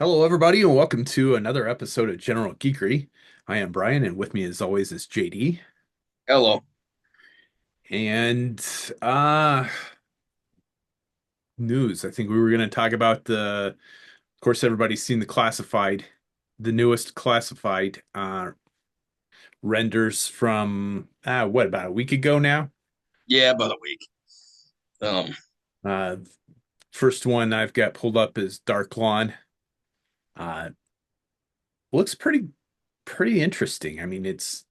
Hello, everybody, and welcome to another episode of General Geekery. I am Brian, and with me, as always, is JD. Hello. And uh, news. I think we were going to talk about of course, everybody's seen the newest classified renders from what about a week ago now? Yeah, about a week. Um, Uh, First one I've got pulled up is Dark Lawn. Uh, Looks pretty interesting. I mean, it's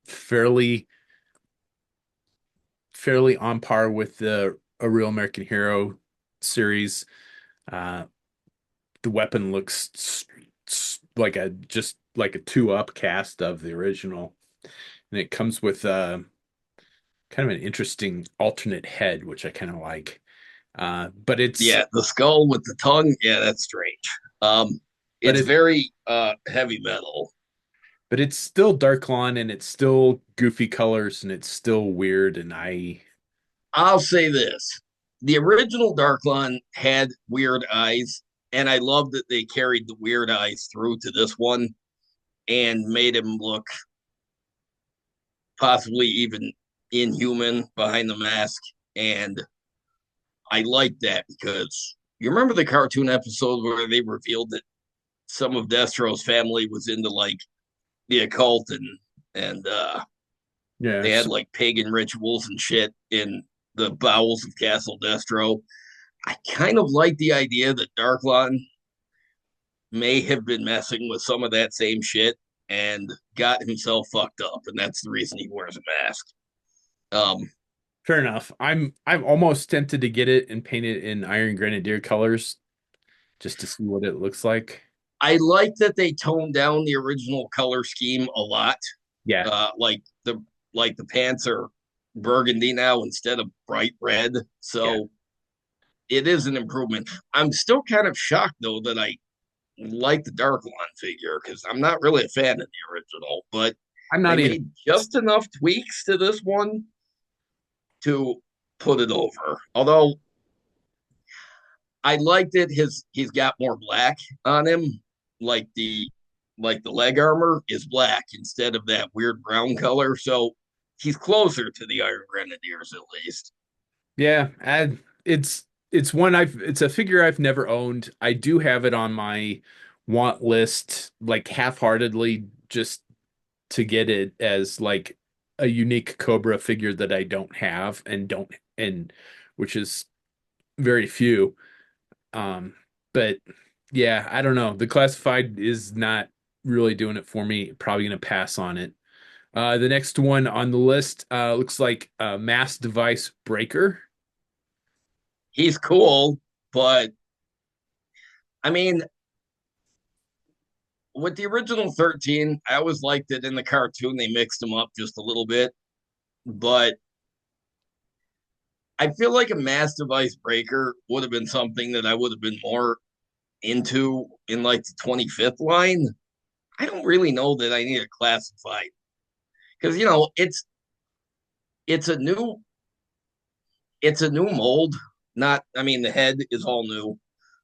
fairly fairly on par with the A Real American Hero series. Uh, the weapon looks like a just like a two up cast of the original, and it comes with kind of an interesting alternate head, which I kind of like. But it's yeah, the skull with the tongue. Yeah, that's strange. Um, but it's very heavy metal. it's still Dark Lawn, and it's still goofy colors, and it's still weird. And I'll say this: the original Darklon had weird eyes, and I love that they carried the weird eyes through to this one and made him look possibly even inhuman behind the mask. And I like that because you remember the cartoon episode where they revealed that some of Destro's family was into like the occult and yeah, they had so, like pagan rituals and shit in the bowels of Castle Destro. I kind of like the idea that Darklon may have been messing with some of that same shit and got himself fucked up, and that's the reason he wears a mask. Um, fair enough. I'm almost tempted to get it and paint it in Iron Grenadier colors just to see what it looks like. I like that they toned down the original color scheme a lot. Yeah. Like the pants are burgundy now instead of bright red, Yeah. so it is an improvement. I'm still kind of shocked though that I like the Dark One figure because I'm not really a fan of the original, but I'm they not either. made just enough tweaks to this one to put it over. Although I liked it, he's got more black on him, like the leg armor is black instead of that weird brown color. So he's closer to the Iron Grenadiers at least. Yeah, it's a figure I've never owned. I do have it on my want list, like half-heartedly, just to get it as like a unique Cobra figure that I don't have and which is very few. Um, but yeah, I don't know. The classified is not really doing it for me. Probably gonna pass on it. The next one on the list looks like a mass device breaker. He's cool, but I mean, with the original 13, I always liked it in the cartoon. They mixed him up just a little bit, but I feel like a mass device breaker would have been something that I would have been more into in like the 25th line. I don't really know that I need a classified because it's a new it's a new mold. Not, I mean, the head is all new.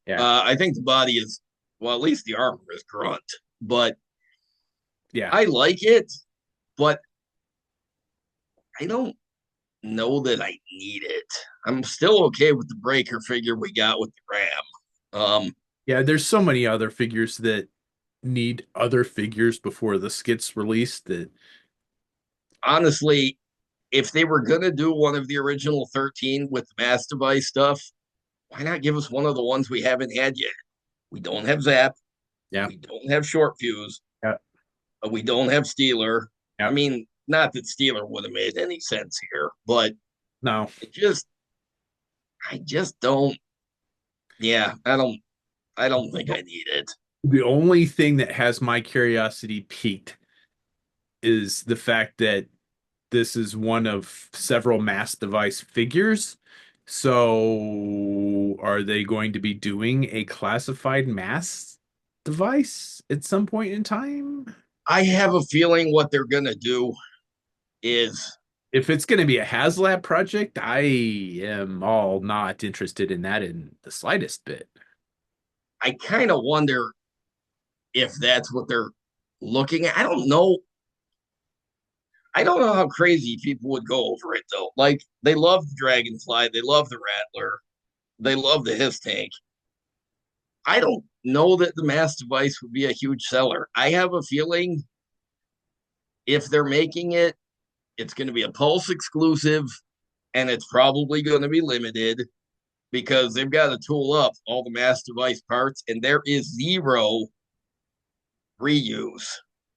Yeah. I think the body is, well, at least the armor is grunt, but Yeah. I like it, but I don't know that I need it. I'm still okay with the breaker figure we got with the Ram. Yeah, there's so many other figures that need other figures before this gets released that Honestly, if they were gonna do one of the original 13 with the mass device stuff, why not give us one of the ones we haven't had yet? We don't have Zap, yeah. we don't have Short Fuse, Yeah. we don't have Steeler. I Yeah. mean, not that Steeler would have made any sense here, but No. it just I just don't. Yeah, I don't think I need it. The only thing that has my curiosity piqued is the fact that this is one of several mass device figures. So are they going to be doing a classified mass device at some point in time? I have a feeling what they're gonna do is If it's going to be a HasLab project, I am all not interested in that in the slightest bit. I kind of wonder if that's what they're looking at. I don't know. I don't know how crazy people would go over it though. Like they love the Dragonfly, they love the Rattler, they love the Hiss Tank. I don't know that the mass device would be a huge seller. I have a feeling if they're making it, it's going to be a Pulse exclusive and it's probably going to be limited because they've got to tool up all the mass device parts and there is zero reuse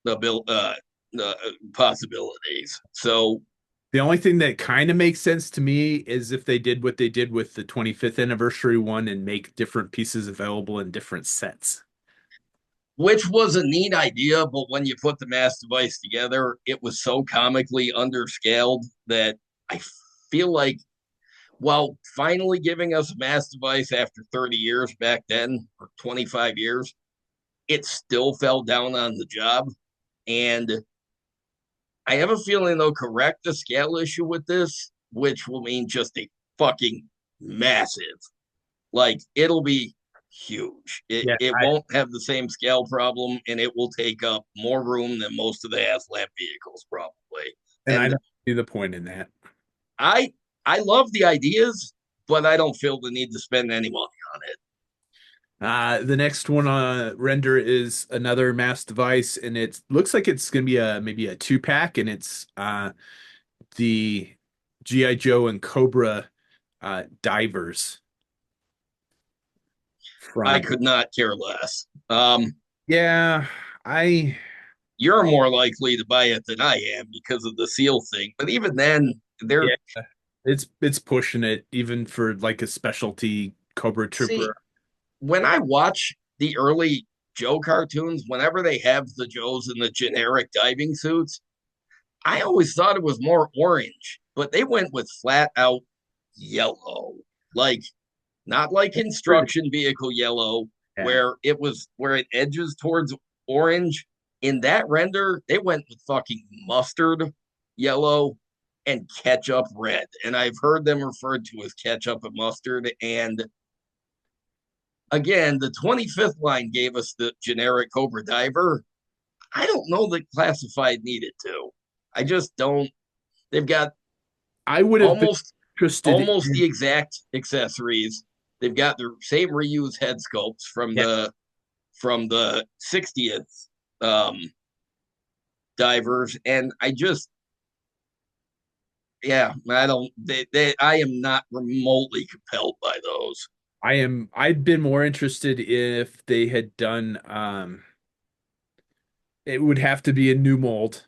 the build the possibilities. So The only thing that kind of makes sense to me is if they did what they did with the 25th anniversary one and make different pieces available in different sets. which was a neat idea, but when you put the mass device together, it was so comically underscaled that I feel like while finally giving us a mass device after 30 years back then, or 25 years, it still fell down on the job. And I have a feeling they'll correct the scale issue with this, which will mean just a fucking massive. Like it'll be huge. It Yeah, it won't have the same scale problem, and it will take up more room than most of the HasLab vehicles probably. and I And don't see the point in that. I I love the ideas, but I don't feel the need to spend any money on it. The next one on render is another mass device, and it looks like it's gonna be a maybe a two pack, and it's the GI Joe and Cobra divers I from. could not care less. Yeah, I You're more likely to buy it than I am because of the seal thing. But even then, they're yeah, it's pushing it even for like a specialty Cobra see Trooper. when I watch the early Joe cartoons, whenever they have the Joes in the generic diving suits, I always thought it was more orange, but they went with flat out yellow. Like not like construction vehicle yellow, Yeah, where it edges towards orange. In that render, they went with fucking mustard yellow and ketchup red. And I've heard them referred to as ketchup and mustard. And again, the 25th line gave us the generic Cobra Diver. I don't know that classified needed to. I just don't. They've got I would have been almost interested almost in. the exact accessories. They've got the same reuse head sculpts Yeah, from the 60th um, divers, and I just yeah, I don't. I am not remotely compelled by those. I'd been more interested if they had done it would have to be a new mold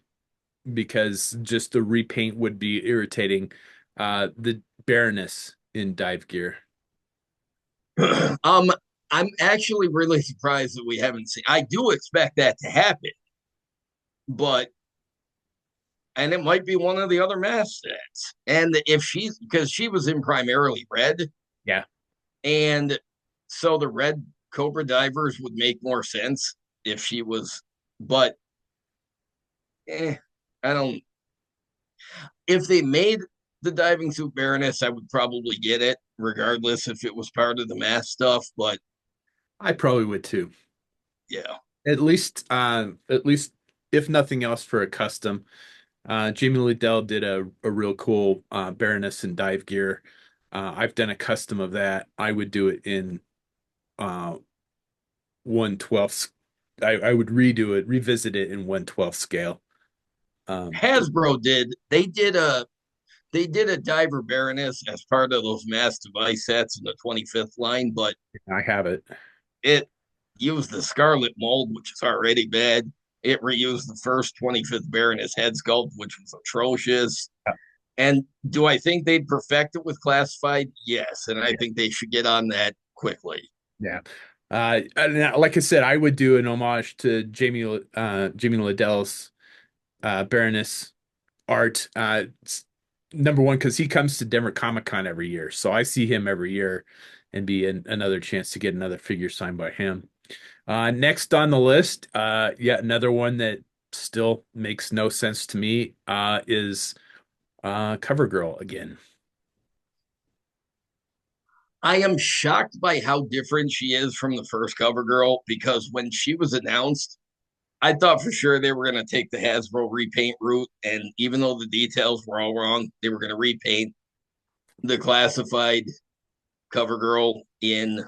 because just the repaint would be irritating. The Baroness in dive gear. um, I'm actually really surprised that we haven't seen. I do expect that to happen, but and it might be one of the other mass sets. And if she's because she was in primarily red, Yeah. and so the red Cobra divers would make more sense if she was, but I don't. If they made the diving suit Baroness, I would probably get it, regardless if it was part of the mass stuff. But I probably would too. yeah, At least if nothing else for a custom. Jamie Liddell did a real cool Baroness in dive gear. I've done a custom of that. I would do it in 1/12. I would redo it, revisit it in 1/12 scale. Just Hasbro did. They did a diver Baroness as part of those mass device sets in the 25th line, but I have it. it used the Scarlet mold, which is already bad. It reused the first 25th Baroness head sculpt, which was atrocious. And do I think they'd perfect it with classified? Yes. And I Yeah. think they should get on that quickly. Yeah. And like I said, I would do an homage to Jamie Liddell's Baroness art. Number one, because he comes to Denver Comic Con every year, so I see him every year, and be another chance to get another figure signed by him. Next on the list, yet another one that still makes no sense to me, is CoverGirl again. I am shocked by how different she is from the first cover girl because when she was announced, I thought for sure they were going to take the Hasbro repaint route. And even though the details were all wrong, they were going to repaint the classified cover girl in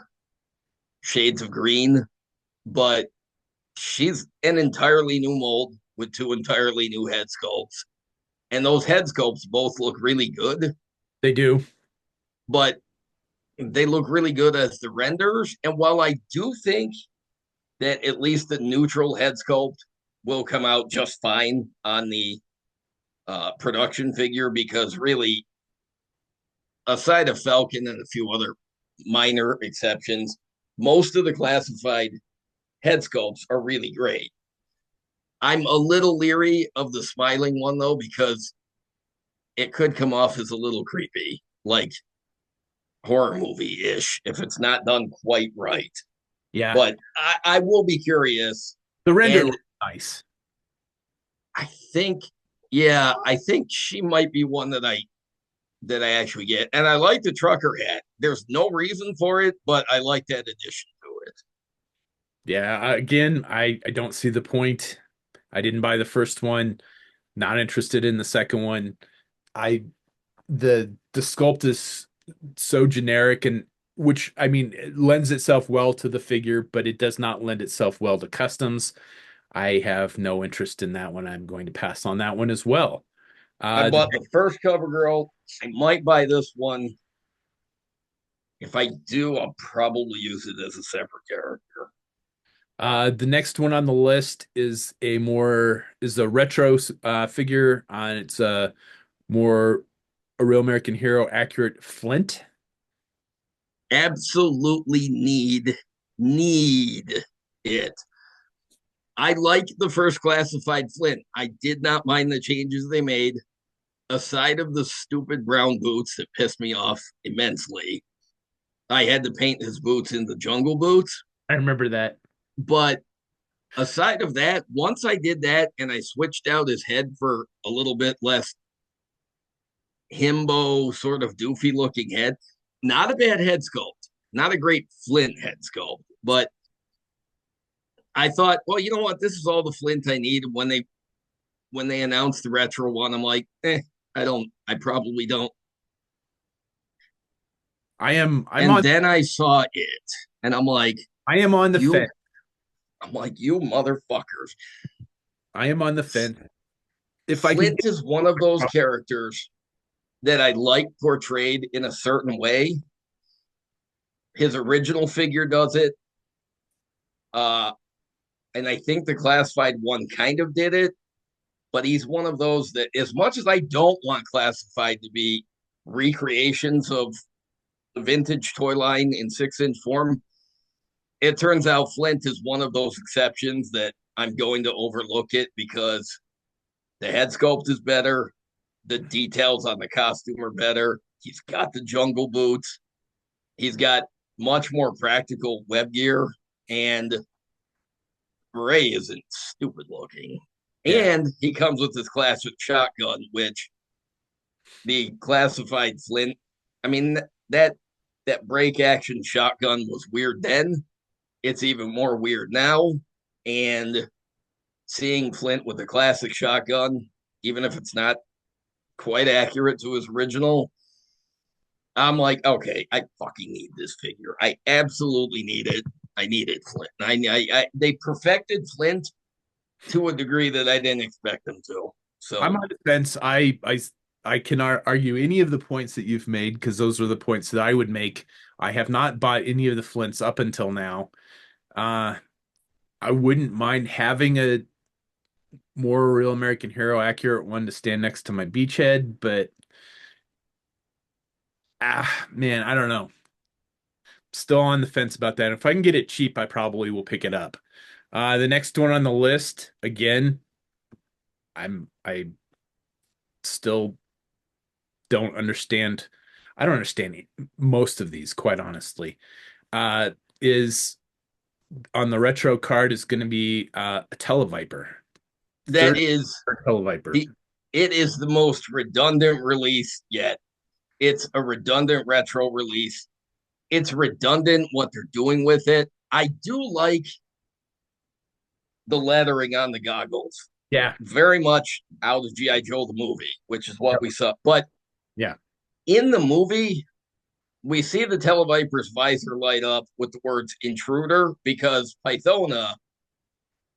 shades of green. But she's an entirely new mold with two entirely new head sculpts. And those head sculpts both look really good, They do. but they look really good as the renders. And while I do think that at least the neutral head sculpt will come out just fine on the production figure, because really, aside of Falcon and a few other minor exceptions, most of the classified head sculpts are really great. I'm a little leery of the smiling one though, because it could come off as a little creepy, like horror movie ish, if it's not done quite right. Yeah. But I will be curious. The render And looks nice. I think, yeah, I think she might be one that I actually get. And I like the trucker hat. There's no reason for it, but I like that addition to it. Yeah. Again, I don't see the point. I didn't buy the first one. Not interested in the second one. I the sculpt is so generic, and which I mean it lends itself well to the figure, but it does not lend itself well to customs. I have no interest in that one. I'm going to pass on that one as well. I Uh, the, bought the first cover girl. I might buy this one. If I do, I'll probably use it as a separate character. the next one on the list is a retro figure. It's a more a real American hero accurate Flint. Absolutely need it. I like the first classified Flint. I did not mind the changes they made, aside of the stupid brown boots that pissed me off immensely. I had to paint his boots into jungle boots. I remember that. But aside of that, once I did that and I switched out his head for a little bit less himbo, sort of doofy looking head, not a bad head sculpt, not a great Flint head sculpt, but I thought, well, you know what? This is all the Flint I need. When they announced the retro one, I'm like, I probably don't. I'm And on then I saw it, and I am on the you, fence. I'm like, you motherfuckers. I am on the fence. If I can Flint is one of those characters that I like portrayed in a certain way. His original figure does it. Uh, and I think the classified one kind of did it, but he's one of those that, as much as I don't want classified to be recreations of the vintage toy line in 6-inch form, it turns out Flint is one of those exceptions that I'm going to overlook it because the head sculpt is better, the details on the costume are better. He's got the jungle boots, he's got much more practical web gear, and Ray isn't stupid looking. Yeah. And he comes with his classic shotgun, which the classified Flint, I mean, that break action shotgun was weird then. It's even more weird now. And seeing Flint with a classic shotgun, even if it's not quite accurate to his original, I'm like, okay, I fucking need this figure. I absolutely need it. I needed Flint. They perfected Flint to a degree that I didn't expect them to. I'm So on the fence. I cannot argue any of the points that you've made because those are the points that I would make. I have not bought any of the Flints up until now. Uh, I wouldn't mind having a more real American hero accurate one to stand next to my beachhead, but man, I don't know. Still on the fence about that. If I can get it cheap, I probably will pick it up. The next one on the list, again, I still don't understand. I don't understand most of these, quite honestly. Uh, is on the retro card is going to be a Televiper, that third is Televiper. the it is the most redundant release yet. It's a redundant retro release. it's redundant what they're doing with it. I do like the lettering on the goggles. Yeah. Very much out of G.I. Joe the movie, which is what Yep. we saw. But Yeah. in the movie, we see the Televiper's visor light up with the words intruder because Pythona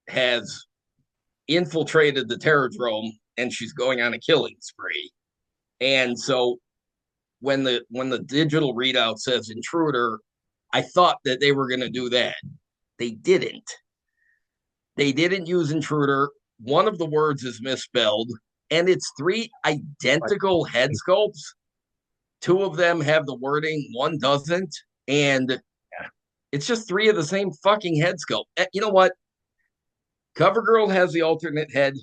has infiltrated the Terradrome and she's going on a killing spree. And so when the digital readout says intruder, I thought that they were going to do that. They didn't. They didn't use intruder. One of the words is misspelled, and it's three identical head sculpts. Two of them have the wording, one doesn't, and Yeah. it's just three of the same fucking head sculpt. You know what? CoverGirl has the alternate head.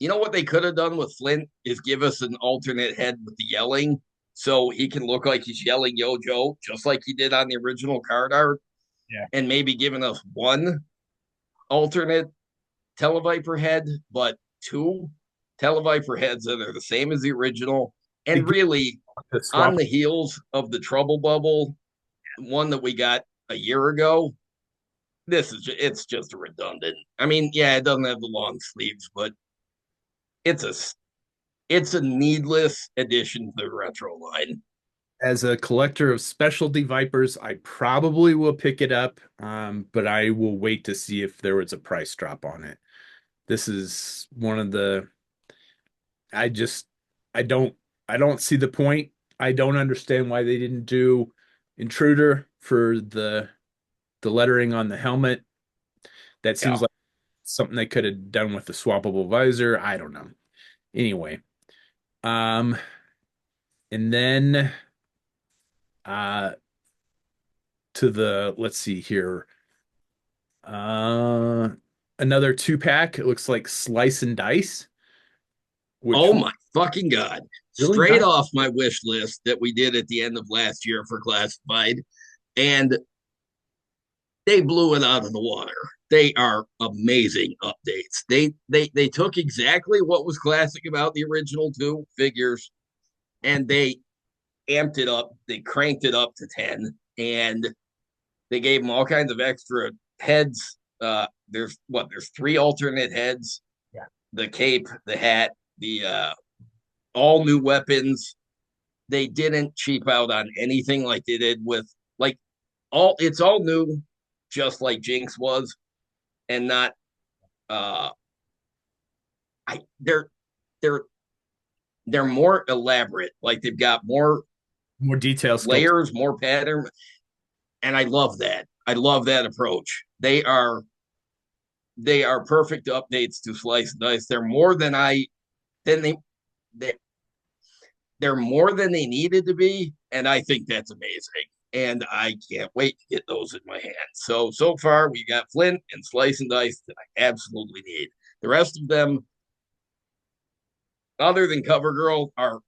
You know what they could have done with Flint is give us an alternate head with the yelling, so he can look like he's yelling "Yo Joe," just like he did on the original card art, Yeah. and maybe giving us one alternate Televiper head, but two Televiper heads that are the same as the original, and really The on swap. the heels of the Trouble Bubble one that we got a year ago. It's just a redundant. I mean, yeah, it doesn't have the long sleeves, but it's a it's a needless addition to the retro line. As a collector of specialty Vipers, I probably will pick it up, but I will wait to see if there was a price drop on it. This is one of the I just I don't I don't see the point. I don't understand why they didn't do Intruder for the lettering on the helmet. That Yeah. seems like something they could have done with the swappable visor. I don't know. Anyway, um, and then uh to the let's see here. Uh Another two pack. It looks like Slice and Dice, which Oh my fucking god! really Straight not. off my wish list that we did at the end of last year for classified, and they blew it out of the water. They are amazing updates. They took exactly what was classic about the original two figures, and they amped it up. They cranked it up to 10, and they gave them all kinds of extra heads. There's three alternate heads: Yeah. the cape, the hat, the all new weapons. They didn't cheap out on anything like they did with like all. It's all new, just like Jinx was, and not uh I they're they're more elaborate. Like they've got more More detail sculpt. layers, more pattern, and I love that. I love that approach. They are perfect updates to Slice and Dice. They're more than I than they they're more than they needed to be, and I think that's amazing. And I can't wait to get those in my hands. So far we got Flint and Slice and Dice that I absolutely need. The rest of them, other than CoverGirl, are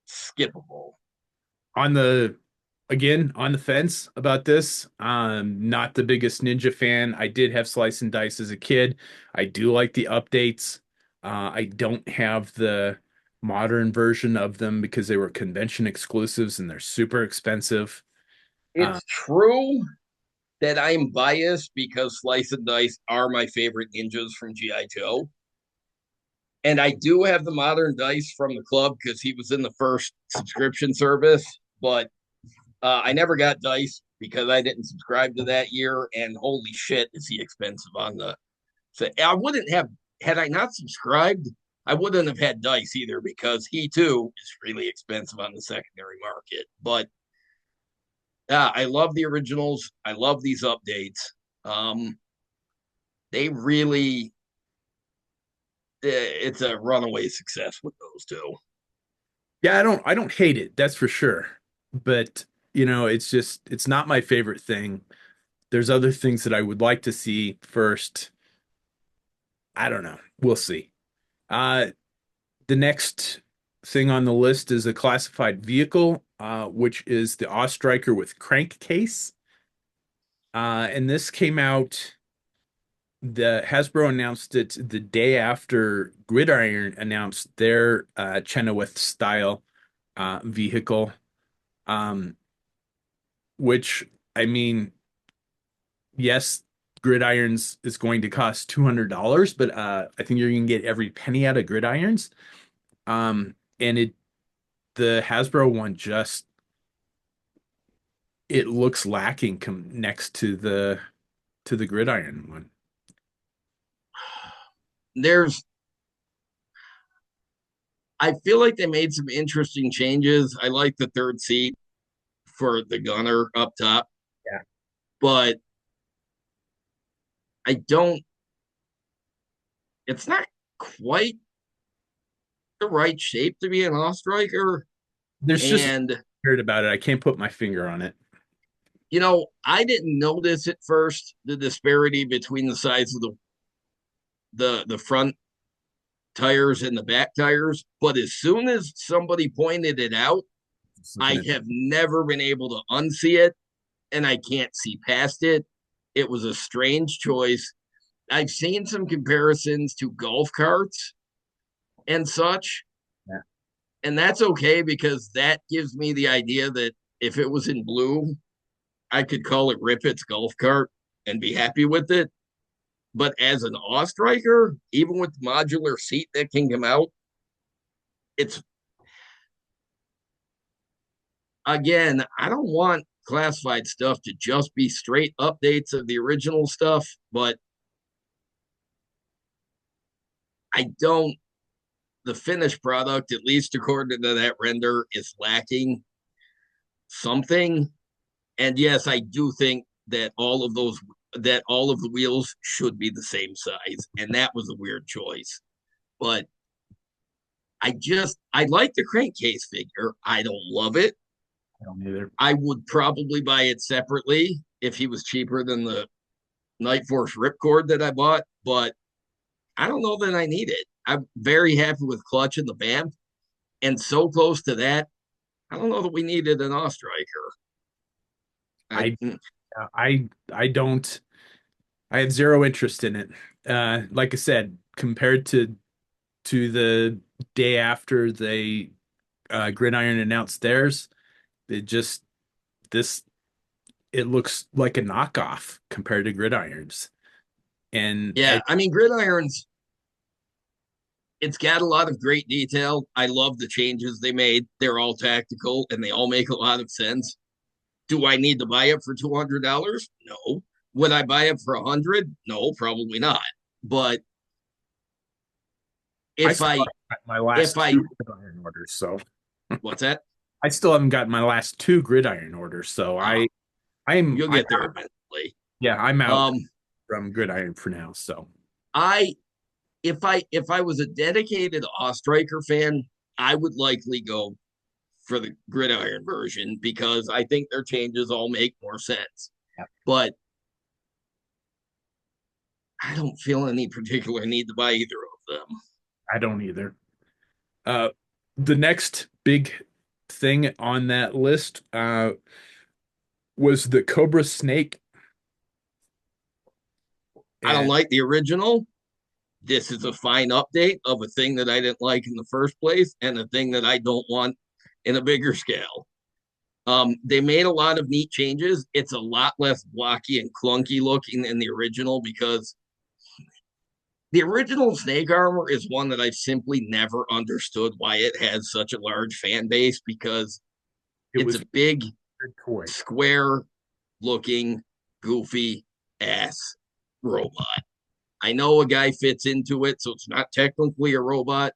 skippable. On the Again, on the fence about this. Not the biggest Ninja fan. I did have Slice and Dice as a kid. I do like the updates. I don't have the modern version of them because they were convention exclusives and they're super expensive. Uh, It's true that I'm biased because Slice and Dice are my favorite ninjas from G.I. Joe. And I do have the modern dice from the club because he was in the first subscription service, but I never got dice because I didn't subscribe to that year. And holy shit, is he expensive on the? So I wouldn't have had I not subscribed. I wouldn't have had dice either because he too is really expensive on the secondary market. But I love the originals. I love these updates. Um, they really, it's a runaway success with those two. yeah, I don't hate it, that's for sure. But it's not my favorite thing. There's other things that I would like to see first. I don't know. We'll see. Uh, The next thing on the list is a classified vehicle, which is the Ostriker with crankcase. And this came out, the Hasbro announced it the day after Gridiron announced their Chenoweth style vehicle. Um, which I mean, yes, gridirons is going to cost $200, but I think you're gonna get every penny out of gridirons. And the Hasbro one just it looks lacking next to the gridiron one. There's I feel like they made some interesting changes. I like the third seat for the gunner up top, Yeah. but I don't it's not quite the right shape to be an off striker. There's just And weird about it. I can't put my finger on it. I didn't notice at first the disparity between the size of the front tires and the back tires, but as soon as somebody pointed it out, Just looking I at have never been able to unsee it, and I can't see past it. It was a strange choice. I've seen some comparisons to golf carts and such, that. and that's okay because that gives me the idea that if it was in blue, I could call it Rip It's Golf Cart and be happy with it. But as an awe striker, even with the modular seat that can come out, it's again, I don't want classified stuff to just be straight updates of the original stuff, but I don't. The finished product, at least according to that render, is lacking something. And yes, I do think that all of the wheels should be the same size, and that was a weird choice. But I like the crankcase figure. I don't love it. I don't either. I would probably buy it separately if he was cheaper than the Night Force Ripcord that I bought, but I don't know that I need it. I'm very happy with Clutch and the band, and so close to that. I don't know that we needed an off striker. I I I don't I have zero interest in it. Like I said, compared to the day after they Gridiron announced theirs, it just this it looks like a knockoff compared to Gridirons. And Yeah, I mean Gridiron's it's got a lot of great detail. I love the changes they made. They're all tactical and they all make a lot of sense. Do I need to buy it for $200? No. Would I buy it for 100? No, probably not. But I if still I haven't got my if last I two Gridiron orders, so what's that? I still haven't gotten my last two Gridiron orders, so Uh, you'll I'm get there out. eventually. Yeah, I'm out Um, from Gridiron for now. So I if I was a dedicated Striker fan, I would likely go for the gridiron version because I think their changes all make more sense. yeah, But I don't feel any particular need to buy either of them. I don't either. Uh, the next big thing on that list was the Cobra snake, I don't and like the original. This is a fine update of a thing that I didn't like in the first place and a thing that I don't want in a bigger scale. They made a lot of neat changes. It's a lot less blocky and clunky looking than the original because the original Snake Armor is one that I've simply never understood why it has such a large fan base because it it's was a big, a toy. square looking, goofy ass robot. I know a guy fits into it, so it's not technically a robot,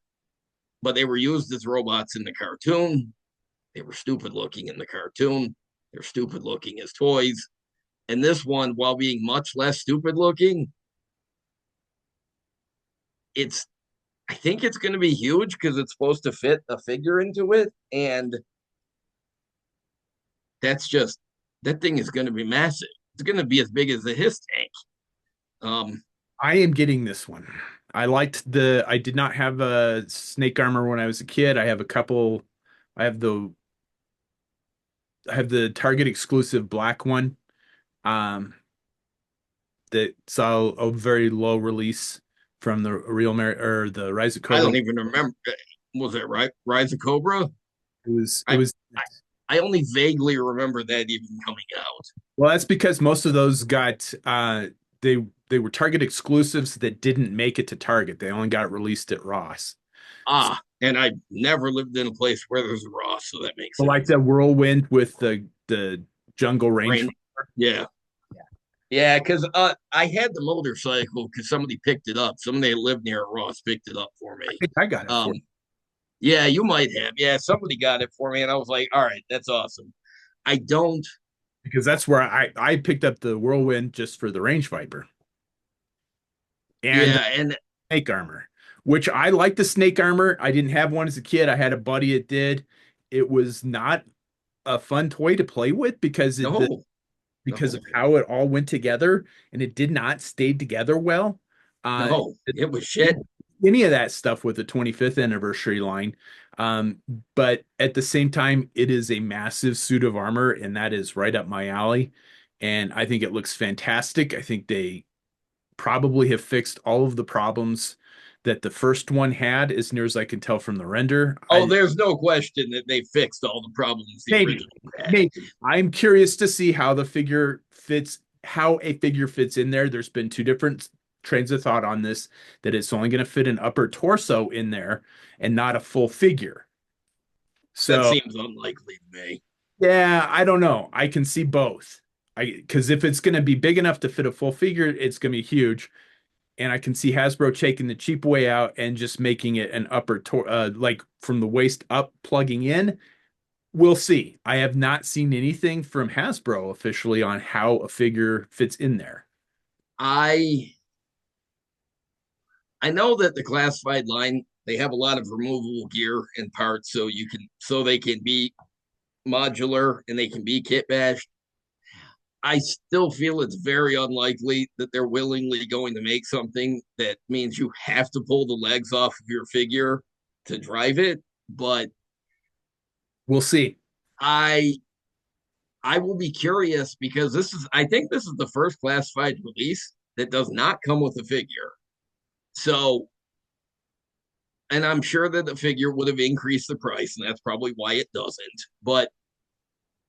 but they were used as robots in the cartoon. They were stupid looking in the cartoon. They're stupid looking as toys. And this one, while being much less stupid looking, it's I think it's going to be huge because it's supposed to fit a figure into it, and that's just that thing is going to be massive. It's going to be as big as the his tank. Um, I am getting this one. I did not have a snake armor when I was a kid. I have a couple. I have the I have the Target exclusive black one. Um, that saw a very low release from the or the Rise of I Cobra. don't even remember. Was it right? Rise of Cobra? It I, was I I only vaguely remember that even coming out. Well, that's because most of those got they were Target exclusives that didn't make it to Target. They only got released at Ross. And I've never lived in a place where there's a Ross, so that makes So like sense. the Whirlwind with the Jungle Range. Rain, yeah, yeah, because I had the motorcycle because somebody picked it up. Somebody that lived near Ross picked it up for I me. think I got it Um, for yeah, you might have. Yeah, somebody got it for me, and I was like, all right, that's awesome. I don't. because that's where I picked up the Whirlwind just for the Range Viper and Yeah, and snake armor, which I like the snake armor. I didn't have one as a kid. I had a buddy that did. It was not a fun toy to play with no, because no, of how it all went together and it did not stay together well. Uh, no, it was shit. any of that stuff with the 25th anniversary line. Um, but at the same time, it is a massive suit of armor, and that is right up my alley. And I think it looks fantastic. I think they probably have fixed all of the problems that the first one had, as near as I can tell from the render. Oh, there's no question that they fixed all the problems the Maybe, original had. maybe. I'm curious to see how a figure fits in there. There's been two different trains of thought on this, that it's only going to fit an upper torso in there and not a full figure. That So, seems unlikely to me. yeah, I don't know. I can see both. Because if it's going to be big enough to fit a full figure, it's going to be huge. And I can see Hasbro taking the cheap way out and just making it an like from the waist up plugging in. We'll see. I have not seen anything from Hasbro officially on how a figure fits in there. I I know that the classified line they have a lot of removable gear and parts, so they can be modular and they can be kit bashed. I still feel it's very unlikely that they're willingly going to make something that means you have to pull the legs off of your figure to drive it. But We'll see. I I will be curious because I think this is the first classified release that does not come with a figure. So, and I'm sure that the figure would have increased the price, and that's probably why it doesn't. But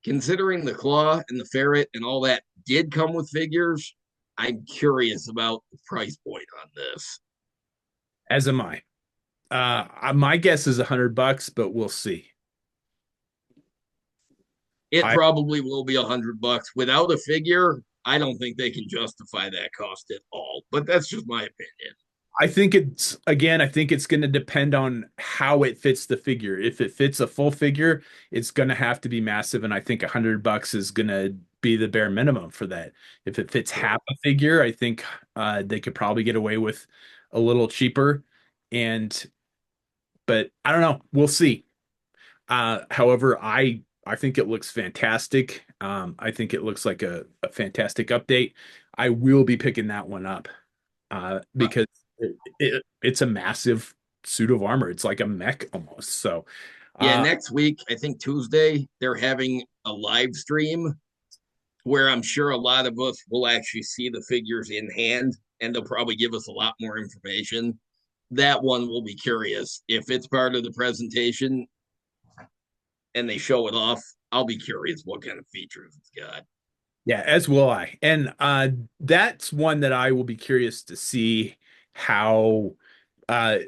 considering the claw and the ferret and all that did come with figures, I'm curious about the price point on this. As am I. My guess is $100, but we'll see. It I probably will be $100 without a figure. I don't think they can justify that cost at all, but that's just my opinion. I think it's again, I think it's going to depend on how it fits the figure. If it fits a full figure, it's going to have to be massive, and I think $100 is going to be the bare minimum for that. If it fits half a figure, I think they could probably get away with a little cheaper. And but I don't know. We'll see. However, I think it looks fantastic. I think it looks like a fantastic update. I will be picking that one up Uh, because it's a massive suit of armor. It's like a mech almost. So, yeah, uh, next week, I think Tuesday, they're having a live stream where I'm sure a lot of us will actually see the figures in hand and they'll probably give us a lot more information. That one will be curious. If it's part of the presentation and they show it off, I'll be curious what kind of features it's got. yeah, as will I. And that's one that I will be curious to see how uh,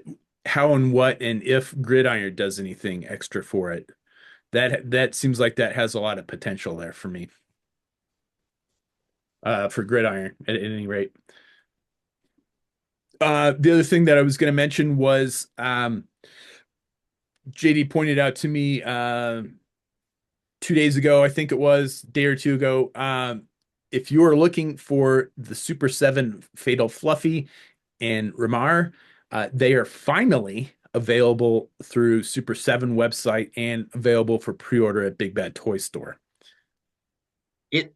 how and what and if Gridiron does anything extra for it. That seems like that has a lot of potential there for me. For Gridiron at any rate. The other thing that I was going to mention was JD pointed out to me 2 days ago, I think it was, day or two ago. If you are looking for the Super 7 Fatal Fluffy and Ramar, they are finally available through Super 7 website and available for pre-order at Big Bad Toy Store. It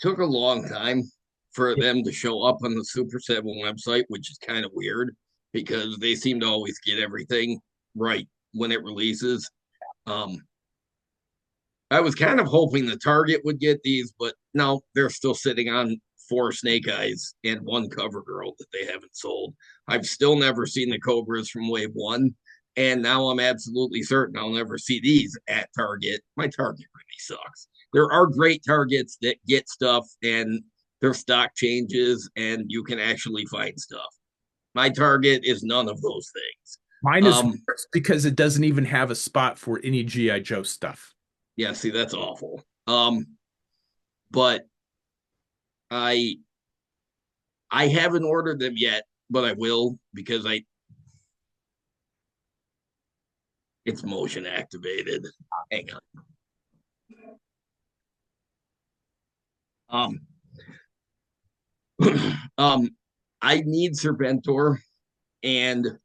took a long time for them to show up on the Super 7 website, which is kind of weird because they seem to always get everything right when it releases. Um, I was kind of hoping the Target would get these, but no, they're still sitting on 4 Snake Eyes and 1 Cover Girl that they haven't sold. I've still never seen the Cobras from Wave 1, And now I'm absolutely certain I'll never see these at Target. My Target really sucks. There are great Targets that get stuff and their stock changes and you can actually find stuff. My Target is none of those things. Mine is Um, worse because it doesn't even have a spot for any GI Joe stuff. yeah, see, that's awful. But I I haven't ordered them yet, but I will because I it's motion activated. Hang on. um, I need Serpentor and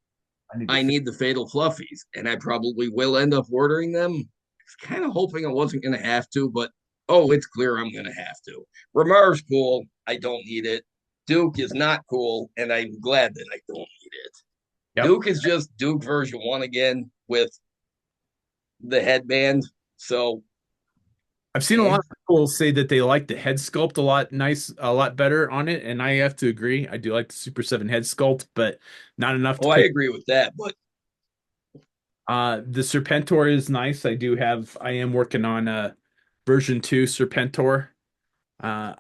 I need to I fix. need the Fatal Fluffies, and I probably will end up ordering them. I was kind of hoping I wasn't going to have to, but oh, it's clear I'm going to have to. Ramar's cool. I don't need it. Duke is not cool, and I'm glad that I don't need it. Yep. Duke is just Duke version 1 again with the headband. So, I've seen a eh. lot of people say that they like the head sculpt a lot better on it, and I have to agree. I do like the Super 7 head sculpt, but not enough to Oh, I pick. agree with that. But The Serpentor is nice. I am working on version 2 Serpentor. Uh,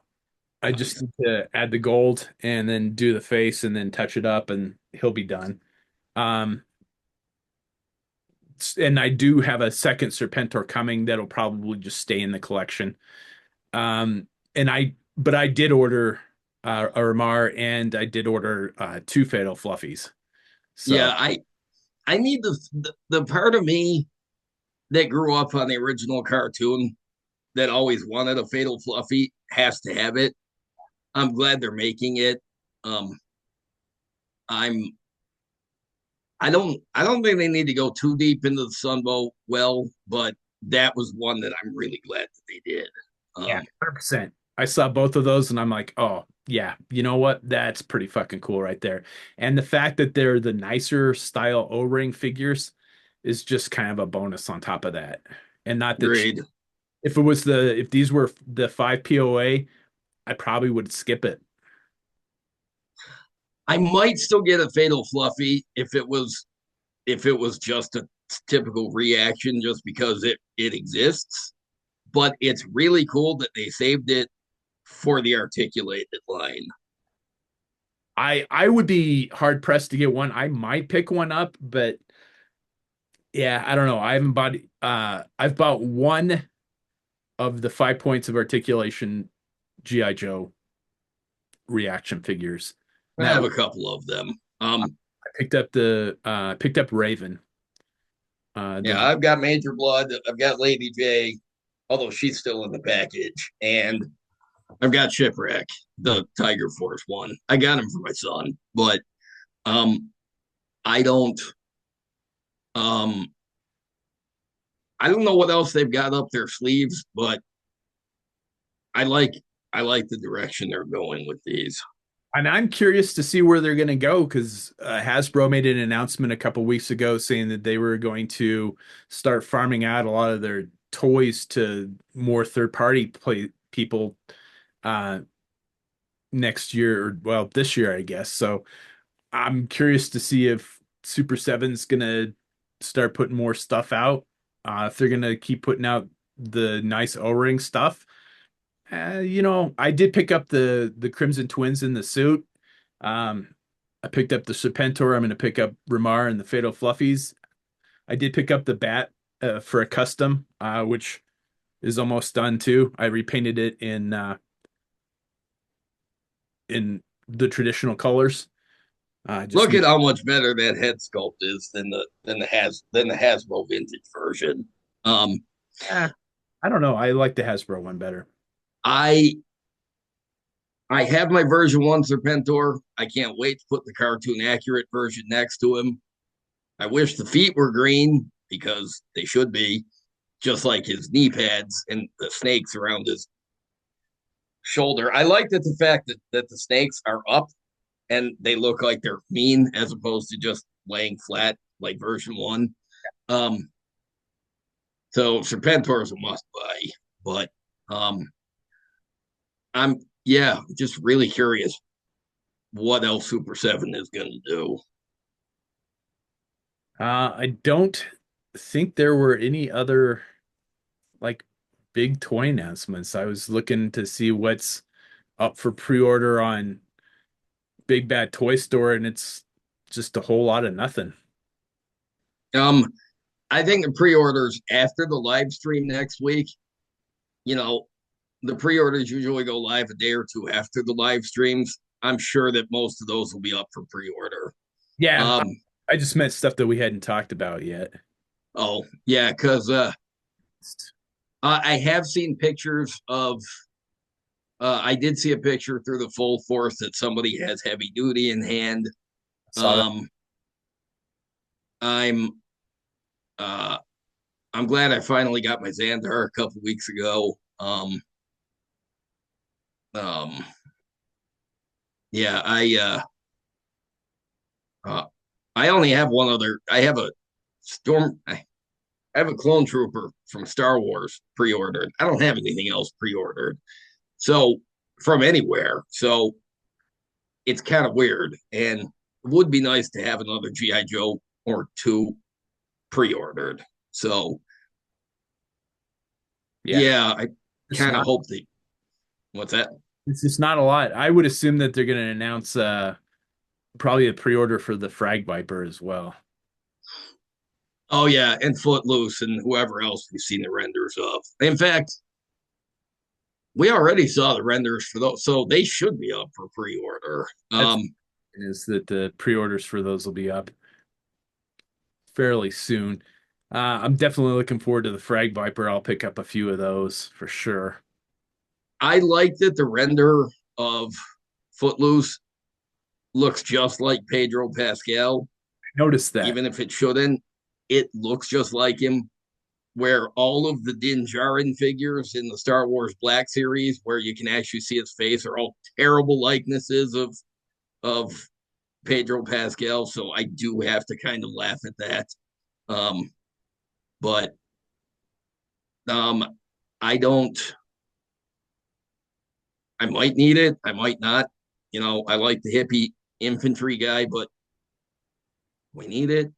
I just nice. need to add the gold and then do the face and then touch it up and he'll be done. Um, and I do have a second Serpentor coming that'll probably just stay in the collection. Um, but I did order a Ramar and I did order two Fatal Fluffies. Yeah, So I need the part of me that grew up on the original cartoon that always wanted a Fatal Fluffy has to have it. I'm glad they're making it. Um, I'm I don't think they need to go too deep into the Sunbow well, but that was one that I'm really glad that they did. yeah, Um, 100%. I saw both of those and I'm like, oh, yeah, you know what? That's pretty fucking cool right there. And the fact that they're the nicer style O-ring figures is just kind of a bonus on top of that. And not the cheap. Grade. If these were the 5 POA, I probably would skip it. I might still get a Fatal Fluffy if it was just a typical reaction just because it exists. But it's really cool that they saved it for the articulated line. I would be hard pressed to get one. I might pick one up, but yeah, I don't know. I've bought one of the 5 points of articulation GI Joe reaction figures. I And that have was, a couple of them. I picked up Raven. Yeah, The I've got Major Blood. I've got Lady J, although she's still in the package, and I've got Shipwreck, the Tiger Force one. I got him for my son, but um, I don't um, I don't know what else they've got up their sleeves, but I like I like the direction they're going with these. and I'm curious to see where they're going to go because Hasbro made an announcement a couple weeks ago saying that they were going to start farming out a lot of their toys to more third party play people uh, next year, or well, this year, I guess. So I'm curious to see if Super Seven's gonna start putting more stuff out. If they're gonna keep putting out the nice O-ring stuff. I did pick up the Crimson Twins in the suit. Um, I picked up the Serpentor. I'm gonna pick up Ramar and the Fatal Fluffies. I did pick up the Bat for a custom, which is almost done too. I repainted it in the traditional colors. Just Look need at how much better that head sculpt is than the Hasbro vintage version. Um, eh, I don't know. I like the Hasbro one better. I I have my version one Serpentor. I can't wait to put the cartoon accurate version next to him. I wish the feet were green because they should be, just like his knee pads and the snakes around his shoulder. I like that the fact that the snakes are up and they look like they're mean as opposed to just laying flat like version one. Um, so Serpentor is a must buy, but um, I'm yeah, just really curious what else Super 7 is going to do. I don't think there were any other like big toy announcements. I was looking to see what's up for pre-order on Big Bad Toy Store, and it's just a whole lot of nothing. Um, I think the pre-orders after the live stream next week, you know, the pre-orders usually go live a day or two after the live streams. I'm sure that most of those will be up for pre-order. Yeah, Um, I just meant stuff that we hadn't talked about yet. oh yeah, because I have seen pictures of. I did see a picture through the full force that somebody has heavy duty in hand. I saw that. Um, I'm uh, I'm glad I finally got my Xandar a couple weeks ago. Um, yeah, uh, I only have one other. I have a storm. I have a clone trooper from Star Wars pre-ordered. I don't have anything else pre-ordered. So from anywhere. So it's kind of weird, and it would be nice to have another GI Joe or two pre-ordered. So Yeah, yeah, I it's kind of not. hope they. What's that? It's just not a lot. I would assume that they're going to announce probably a pre-order for the Frag Viper as well. Oh yeah, and Footloose and whoever else we've seen the renders of. In fact, we already saw the renders for those, so they should be up for pre-order. That's is that the pre-orders for those will be up fairly soon. I'm definitely looking forward to the Frag Viper. I'll pick up a few of those for sure. I like that the render of Footloose looks just like Pedro Pascal, Notice that. even if it shouldn't. It looks just like him. Where all of the Din Djarin figures in the Star Wars Black series, where you can actually see his face, are all terrible likenesses of Pedro Pascal. So I do have to kind of laugh at that. Um, but um, I don't. I might need it. I might not. I like the hippie infantry guy, but we need it.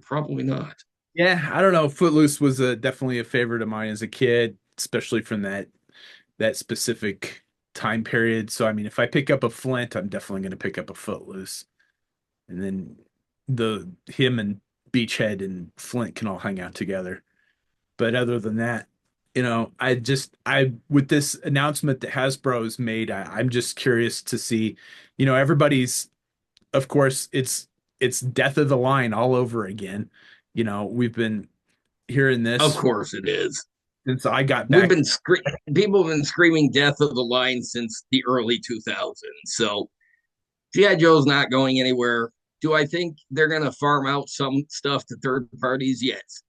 Probably not. Yeah, I don't know. Footloose was definitely a favorite of mine as a kid, especially from that specific time period. So I mean, if I pick up a Flint, I'm definitely going to pick up a Footloose, and then the him and Beachhead and Flint can all hang out together. But other than that, I with this announcement that Hasbro has made, I'm just curious to see, everybody's, of course, it's death of the line all over again. We've been hearing Of this course it is. since I got We've back. been people have been screaming death of the line since the early 2000s. So GI Joe's not going anywhere. Do I think they're going to farm out some stuff to third parties? Yes.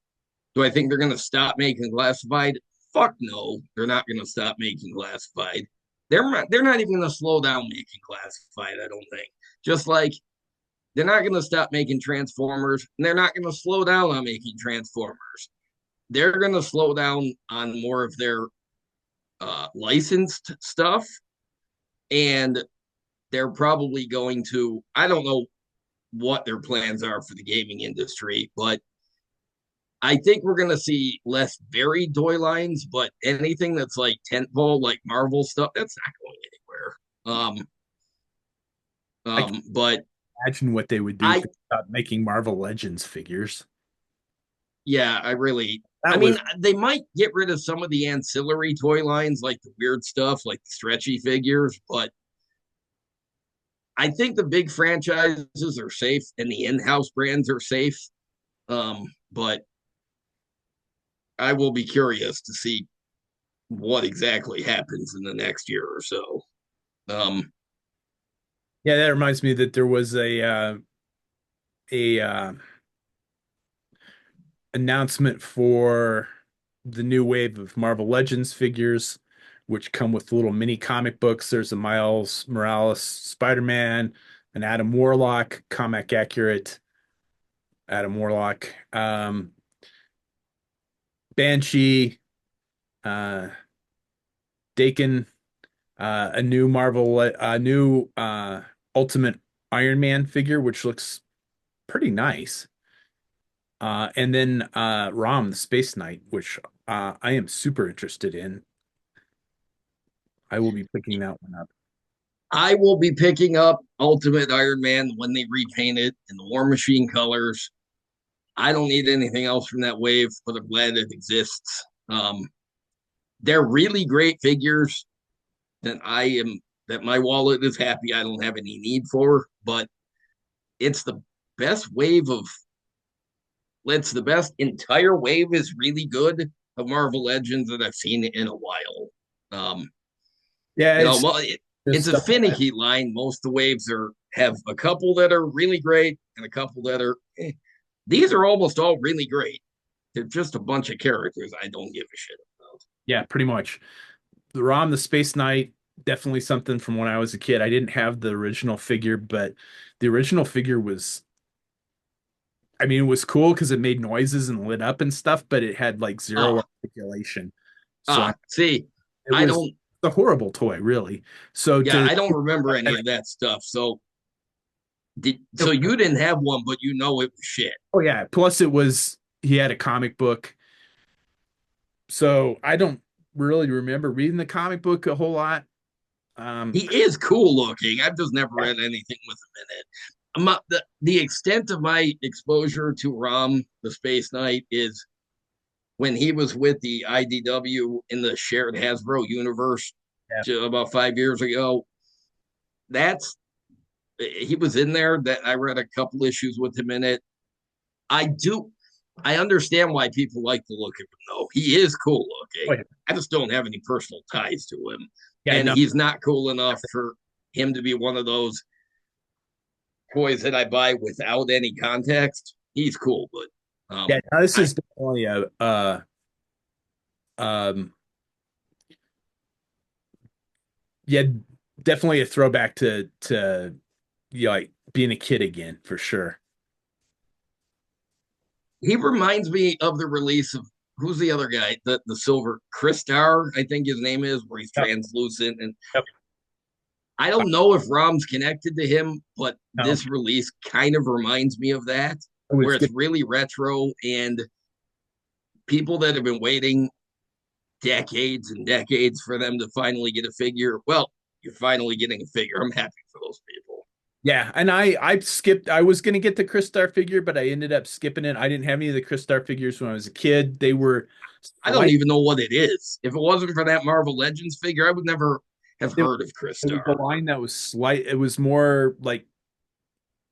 Do I think they're going to stop making classified? Fuck no, they're not going to stop making classified. They're not even going to slow down making classified. I don't think. Just like they're not going to stop making Transformers, and they're not going to slow down on making Transformers. They're going to slow down on more of their licensed stuff, and they're probably going to. I don't know what their plans are for the gaming industry, but I think we're going to see less varied toy lines, but anything that's like tentpole, like Marvel stuff, that's not going anywhere. I can But imagine what they would do if I, they stopped making Marvel Legends figures. yeah, I really, I That mean, was they might get rid of some of the ancillary toy lines, like the weird stuff, like the stretchy figures, but I think the big franchises are safe and the in-house brands are safe. But I will be curious to see what exactly happens in the next year or so. Um, Yeah, that reminds me that there was a announcement for the new wave of Marvel Legends figures, which come with little mini comic books. There's a Miles Morales Spider-Man, an Adam Warlock, comic accurate Adam Warlock, Banshee, uh, Dakin, a new new Ultimate Iron Man figure, which looks pretty nice. And then Rom, the Space Knight, which I am super interested in. I will be picking that one up. I will be picking up Ultimate Iron Man when they repaint it in the War Machine colors. I don't need anything else from that wave, but I'm glad it exists. They're really great figures that I am that my wallet is happy I don't have any need for, but it's the best wave of it's the best entire wave is really good of Marvel Legends that I've seen in a while. Um, Yeah, you know, it's just it's a stuff. finicky line. Most of the waves are have a couple that are really great and a couple that are. These are almost all really great. They're just a bunch of characters I don't give a shit about. Yeah, pretty much. The Rom, the Space Knight, definitely something from when I was a kid. I didn't have the original figure, but the original figure was, I mean, it was cool because it made noises and lit up and stuff, but it had like zero Ah, articulation. So see, it I was don't. a horrible toy, really. So Yeah, to, I don't remember any of that stuff. So you didn't have one, but you know it was shit. oh yeah, plus it was, he had a comic book. So I don't really remember reading the comic book a whole lot. Um, He is cool looking. I've just never read anything with him in it. The extent of my exposure to Rom, the Space Knight, is when he was with the IDW in the shared Hasbro universe yeah, about 5 years ago. That's he was in there. That I read a couple issues with him in it. I do. I understand why people like to look at him though. He is cool oh, looking. yeah, I just don't have any personal ties to him, yeah, and no, he's not cool enough for him to be one of those toys that I buy without any context. He's cool, but yeah, no, this I is definitely a um, yeah, definitely a throwback to like being a kid again for sure. he reminds me of the release of who's the other guy, the silver Crystar, I think his name is, where he's Yep, translucent. And yep. I don't know if Rom's connected to him, but No, this release kind of reminds me of that, it where was it's good. really retro and people that have been waiting decades and decades for them to finally get a figure. Well, you're finally getting a figure. I'm happy for those people. Yeah, and I skipped. I was gonna get the Crystar figure, but I ended up skipping it. I didn't have any of the Crystar figures when I was a kid. They were I don't slight. even know what it is. If it wasn't for that Marvel Legends figure, I would never have It, heard of it was Crystar. the line that was slight. It was more like,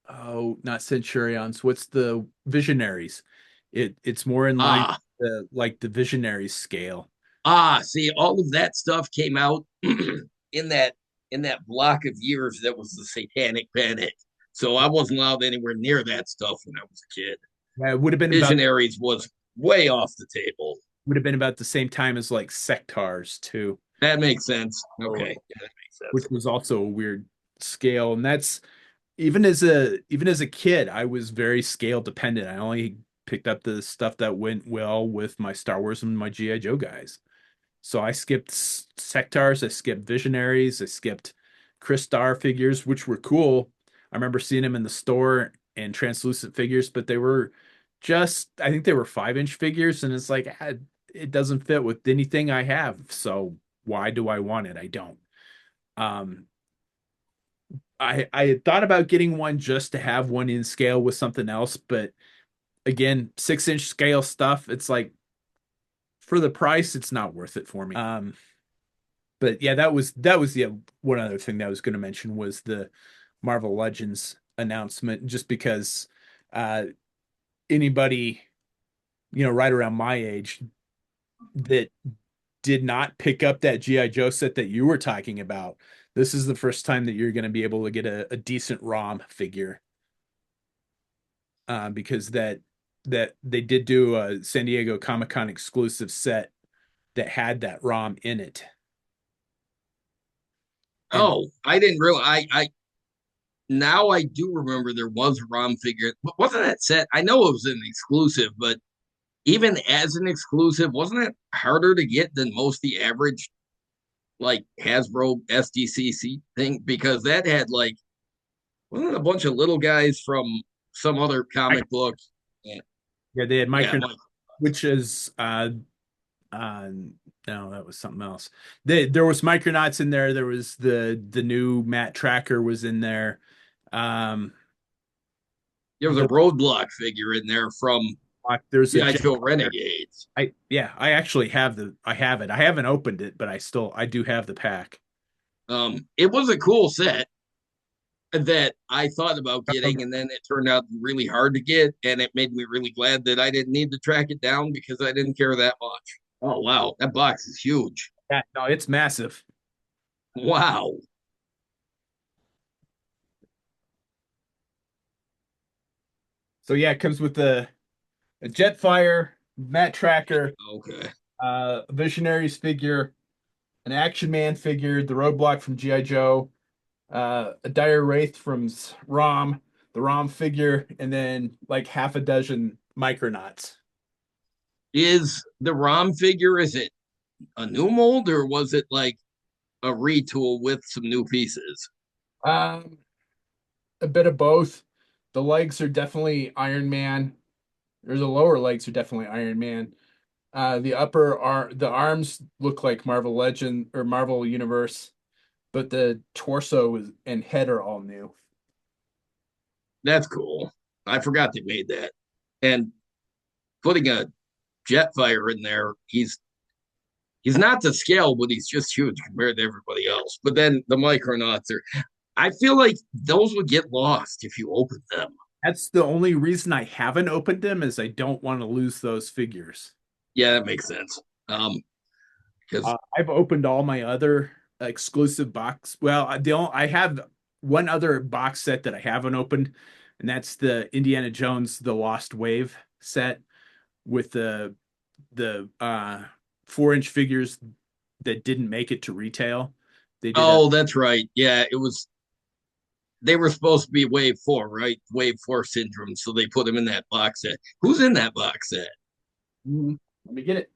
oh, not Centurions. What's the Visionaries? It's more in line Ah, with like the Visionaries scale. see, all of that stuff came out in that block of years that was the Satanic Panic. So I wasn't allowed anywhere near that stuff when I was a kid. Yeah, it would have been about Visionaries was way off the table. the same time as like Sectars too. That makes sense. Oh, Okay, yeah, that makes which sense. was also a weird scale. And that's even as a kid, I was very scale dependent. I only picked up the stuff that went well with my Star Wars and my GI Joe guys. So I skipped Sectars, I skipped Visionaries, I skipped Crystar figures, which were cool. I remember seeing them in the store and translucent figures, but they were just, I think they were 5 inch figures, and it's like it doesn't fit with anything I have. So why do I want it? I don't. Um, I had thought about getting one just to have one in scale with something else, but again, 6 inch scale stuff, it's like for the price, it's not worth it for me. But yeah, that was the one other thing that I was going to mention was the Marvel Legends announcement, just because uh anybody, right around my age that did not pick up that GI Joe set that you were talking about, this is the first time that you're going to be able to get a decent ROM figure, because that they did do a San Diego Comic-Con exclusive set that had that ROM in it. And Oh, I didn't really. I now I do remember there was a ROM figure. Wasn't that set? I know it was an exclusive, but even as an exclusive, wasn't it harder to get than most the average like Hasbro SDCC thing? Because that had like wasn't it a bunch of little guys from some other I, comic book? Yeah. Yeah, they had Yeah, Micronauts, Mike. which is uh no, that was something else. There was Micronauts in there. There was the new Matt Tracker was in there. Um There was a the roadblock figure in there from there's a G.I. Joe Jetfire. Renegades. I actually have I have it. I haven't opened it, but I do have the pack. It was a cool set that I thought about Um, getting, and then it turned out really hard to get, and it made me really glad that I didn't need to track it down because I didn't care that much. Oh wow, that box is huge! yeah, no, it's massive. Wow. So yeah, it comes with a Jetfire, Matt Tracker, Okay. Visionaries figure, an Action Man figure, the Roadblock from G.I. Joe, a Dire Wraith from ROM, the ROM figure, and then like half a dozen Micronauts. Is the ROM figure? Is it a new mold or was it like a retool with some new pieces? Um, a bit of both. The legs are definitely Iron Man. There's the lower legs are definitely Iron Man. The arms look like Marvel Legend or Marvel Universe, but the and head are all new. That's cool. I forgot they made that. And putting a Jetfire in there, he's not to scale, but he's just huge compared to everybody else. But then the Micronauts are. I feel like those would get lost if you opened them. That's the only reason I haven't opened them is I don't want to lose those figures. Yeah, that makes sense. Because I've opened all my other exclusive box. Well, I have one other box set that I haven't opened, and that's the Indiana Jones The Lost Wave set with the 4-inch figures that didn't make it to retail. They did a oh, that's right. Yeah, it was. They were supposed to be Wave 4, right? Wave 4 syndrome. So they put him in that box set. Who's in that box set? Let me get it.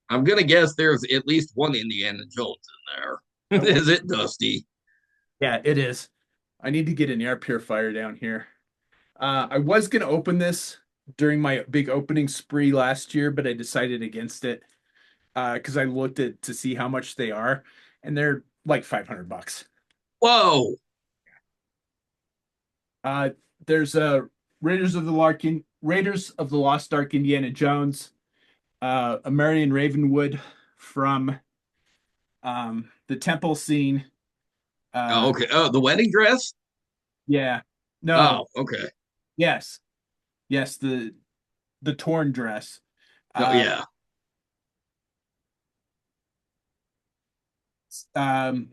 I'm gonna guess there's at least one Indiana Jones in there. Okay. Is it Dusty? Yeah, it is. I need to get an air purifier down here. I was gonna open this during my big opening spree last year, but I decided against it because I looked at to see how much they are, and they're like $500. Whoa! Uh, there's Raiders of the Lost Ark Indiana Jones, a Marion Ravenwood from the temple scene. Oh, Uh, okay. Oh, the wedding dress. yeah, no, Oh, okay. yes, yes, the torn dress. No, Uh, yeah. um,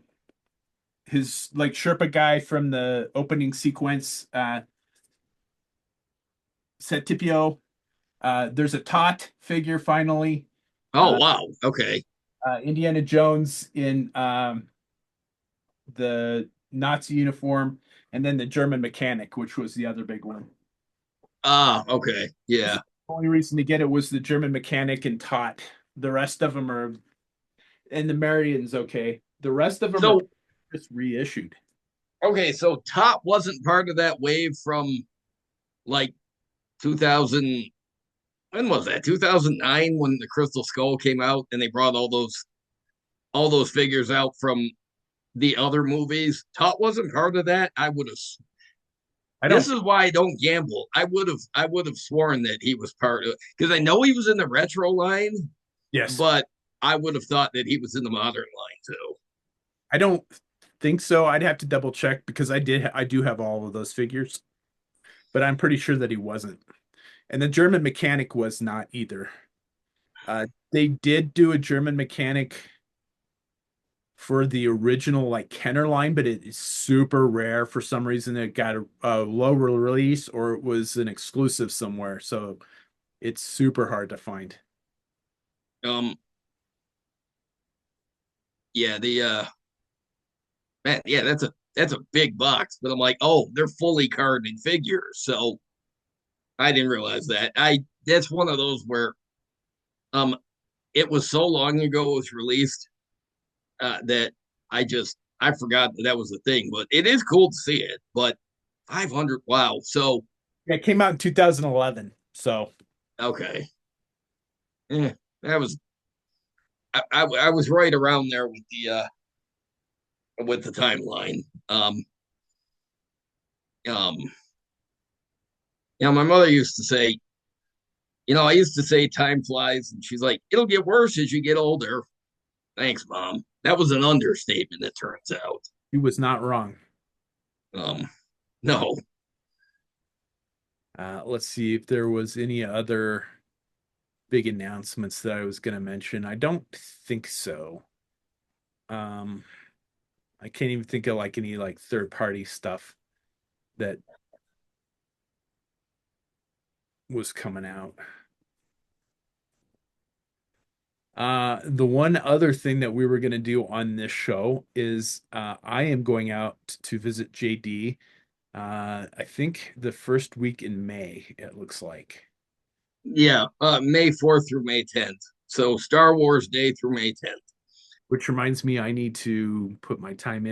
his like Sherpa guy from the opening sequence, Setipio. There's a Tot figure finally. Oh, Uh, wow. Okay. Indiana Jones in the Nazi uniform, and then the German mechanic, which was the other big one. Ah, okay. The Yeah. only reason to get it was the German mechanic and Tot. The rest of them are, and the Marion's okay. The rest of them are So, just reissued. okay. So, Top wasn't part of that wave from like 2000. When was that? 2009 when the Crystal Skull came out and they brought all those figures out from the other movies. Top wasn't part of that. I would have. I This don't. is why I don't gamble. I would have sworn that he was part of it because I know he was in the retro line, Yes, but I would have thought that he was in the modern line too. I don't think so. I'd have to double check because I do have all of those figures, but I'm pretty sure that he wasn't. And the German mechanic was not either. They did do a German mechanic for the original like Kenner line, but it is super rare for some reason. It got a low release or it was an exclusive somewhere, so it's super hard to find. Um, yeah, the man, yeah, that's a big box, but I'm like, oh, they're fully carded figures, so I didn't realize that. I That's one of those where um it was so long ago it was released that I forgot that was a thing, but it is cool to see it. But 500, wow. So Yeah, it came out in 2011, so Okay. Eh, that was I was right around there with the timeline. Um, my mother used to say, I used to say time flies, and she's like, it'll get worse as you get older. Thanks, Mom. That was an understatement, it turns out. He was not wrong. Um, no. Let's see if there was any other big announcements that I was going to mention. I don't think so. Um, I can't even think of like any like third party stuff that was coming out. The one other thing that we were going to do on this show is I am going out to visit JD. I think the first week in May, it looks like. Yeah, May 4th through May 10th. So Star Wars Day through May 10th. Which reminds me, I need to put my time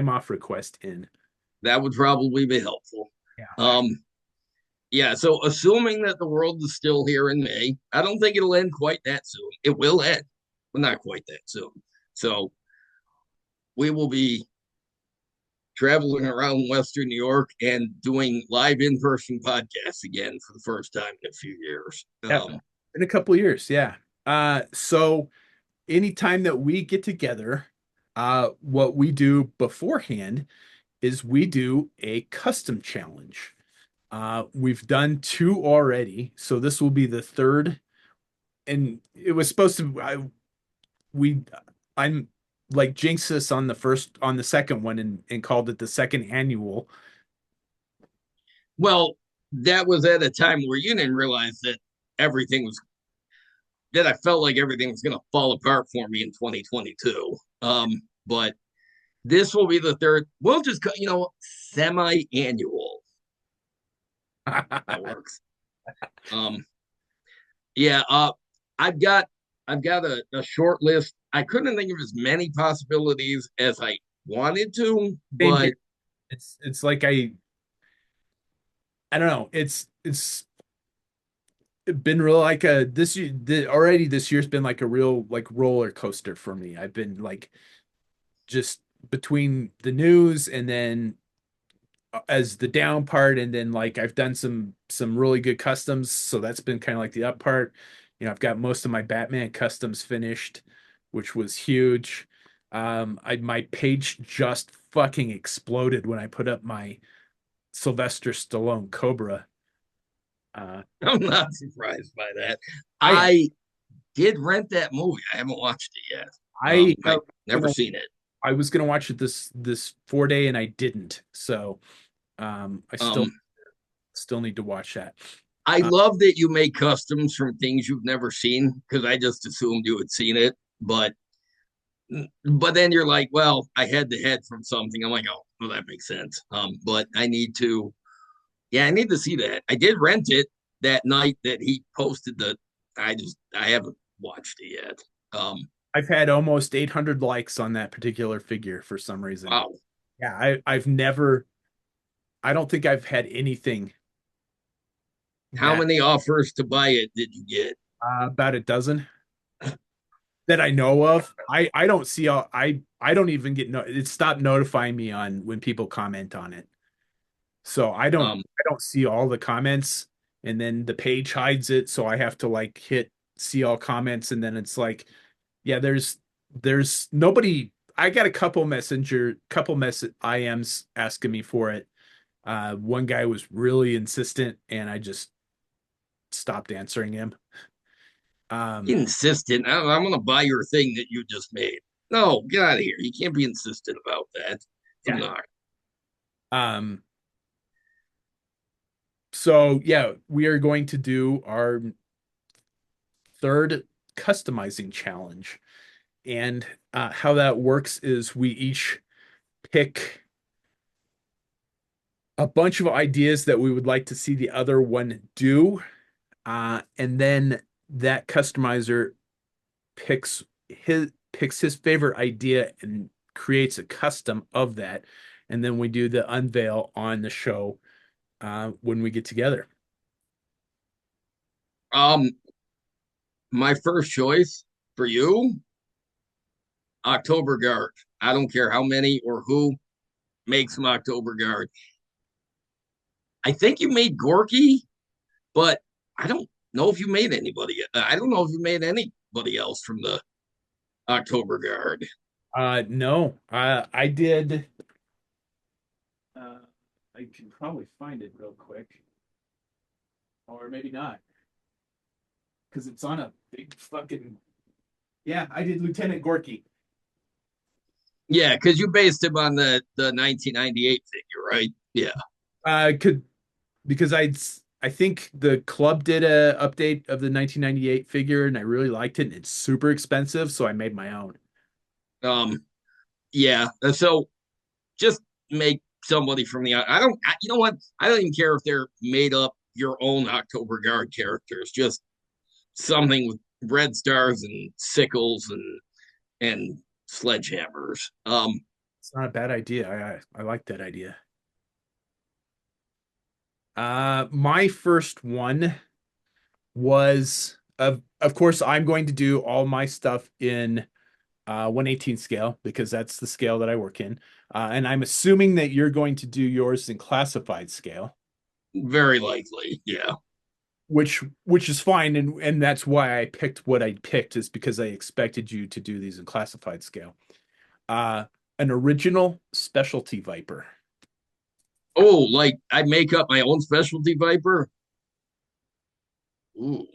off request in. That would probably be helpful. Yeah. Um, yeah, so assuming that the world is still here in May, I don't think it'll end quite that soon. It will end, but not quite that soon. So we will be traveling around Western New York and doing live in-person podcasts again for the first time in a few years. Yeah. In a couple years, yeah. So anytime that we get together, what we do beforehand is we do a custom challenge. We've done two already, so this will be the third. And it was supposed to, we, I'm like jinxed us on the second one and called it the second annual. Well, that was at a time where you didn't realize everything was that I felt like everything was going to fall apart for me in 2022. But this will be the third. We'll just semi-annual. That works. Um, yeah. I've got I've got a short list. I couldn't think of as many possibilities as I wanted to, Same here. but It's like I don't know. It's been real like a this year already this year's been like a real like roller coaster for me. I've been like just between the news and then as the down part and then like I've done some really good customs, so that's been kind of like the up part. I've got most of my Batman customs finished, which was huge. My page just fucking exploded when I put up my Sylvester Stallone Cobra. I'm not surprised by that. I am. I did rent that movie. I haven't watched it yet. I I've never seen it. I was gonna watch it this 4 day and I didn't. So I still Um, still need to watch that. I Uh, love that you make customs from things you've never seen because I just assumed you had seen it. But then you're like, well, I had the head from something. I'm like, oh, well, that makes sense. But I need to see that. I did rent it that night that he posted the. I haven't watched it yet. I've had almost 800 likes on that particular figure for some reason. Wow. Yeah, I've never I don't think I've had anything How that many offers to buy it did you get? about a dozen that I know of. I don't see all I don't even get no it stopped notifying me on when people comment on it. So Um, I don't see all the comments and then the page hides it, so I have to like hit see all comments and then it's like yeah, there's nobody. I got a couple message IMs asking me for it. One guy was really insistent and I just stopped answering him. Um insistent. I'm going to buy your thing that you just made. No, get out of here. You can't be insistent about that. I'm yeah. not. Um so yeah, we are going to do our third customizing challenge. And how that works is we each pick a bunch of ideas that we would like to see the other one do. And then that customizer picks his favorite idea and creates a custom of that. And then we do the unveil on the show when we get together. Um, my first choice for you, Oktober Guard. I don't care how many or who makes some Oktober Guard. I think you made Gorky, but I don't know if you made anybody. I don't know if you made anybody else from the Oktober Guard. No, I did. Uh, I can probably find it real quick, or maybe not, because it's on a big fucking. Yeah, I did Lieutenant Gorky. Yeah, because you based him on the 1998 figure, right? Yeah. Could because I think the club did a update of the 1998 figure, and I really liked it. And it's super expensive, so I made my own. Um. Yeah. So just make somebody from the. I don't. You know what? I don't even care if they're made up your own October Guard characters. Just something with red stars and sickles and sledgehammers. It's not a bad idea. I like that idea. My first one was of course I'm going to do all my stuff in 1/18 scale because that's the scale that I work in. And I'm assuming that you're going to do yours in classified scale, Very likely. Yeah. which is fine, and that's why I picked what I picked is because I expected you to do these in classified scale. Uh, an original specialty Viper. Oh, like I make up my own specialty Viper. Ooh,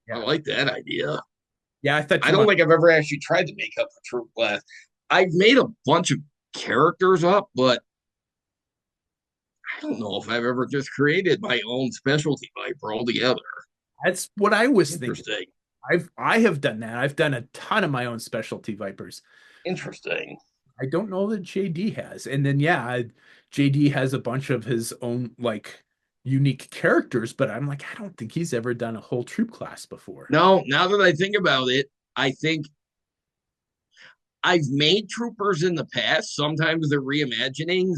I Yeah. like that idea. Yeah, I thought I you don't might. think I've ever actually tried to make up a troop class. I've made a bunch of characters up, but I don't know if I've ever just created my own specialty Viper altogether. That's what I was thinking. Interesting. I have done that. I've done a ton of my own specialty Vipers. Interesting. I don't know that JD has. And then yeah, JD has a bunch of his own like unique characters, but I'm like, I don't think he's ever done a whole troop class before. No, now that I think about it, I think I've made troopers in the past. Sometimes they're reimaginings,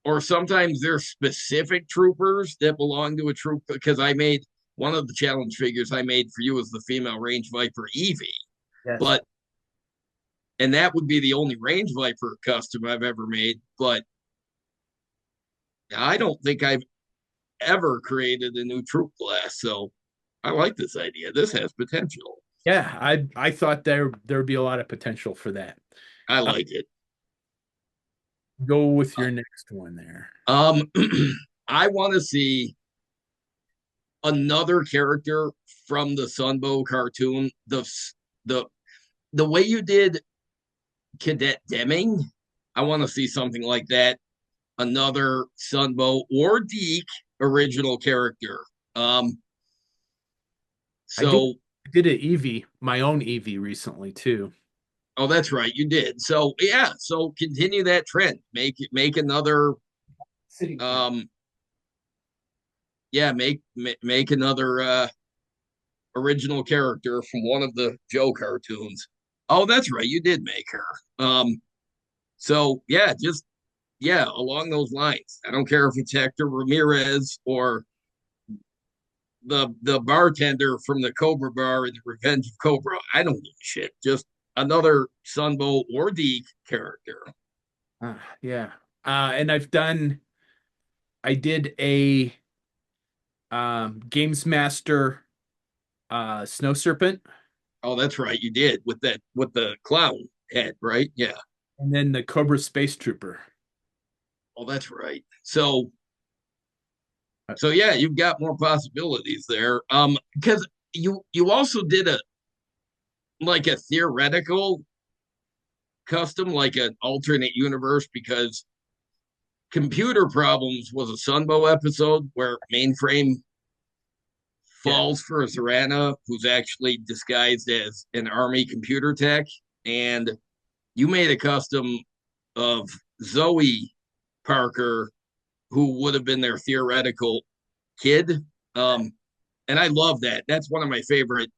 or sometimes they're specific troopers that belong to a troop. Because I made one of the challenge figures I made for you was the female range Viper Evie, Yes. but and that would be the only range Viper custom I've ever made. But I don't think I've ever created a new troop class. So I like this idea. This has potential. Yeah, I thought there would be a lot of potential for that. I Uh, like it. Go with your next one there. Um, I want to see another character from the Sunbow cartoon. The the way you did Cadet Deming, I want to see something like that. Another Sunbow or Deke original character. Um, I did so I did an Eevee, my own Eevee recently too. oh, that's right, you did. So yeah, so continue that trend. Make another. Sitting here. Um, yeah, make another original character from one of the Joe cartoons. Oh, that's right, you did make her. So yeah, just yeah, along those lines. I don't care if it's Hector Ramirez or the bartender from the Cobra bar in the Revenge of Cobra. I don't give a shit. Just another Sunbow or Deke character. Yeah. And I did a Games Master Snow Serpent, Oh, that's right, you did with the clown head, right? Yeah. and then the Cobra Space Trooper. Oh, that's right. So Uh, so yeah, you've got more possibilities there. Because you also did a like a theoretical custom, like an alternate universe, because Computer Problems was a Sunbow episode where Mainframe Yeah. falls for a Zorana who's actually disguised as an army computer tech. And you made a custom of Zoe Parker, who would have been their theoretical kid. And I love that. That's one of my favorite.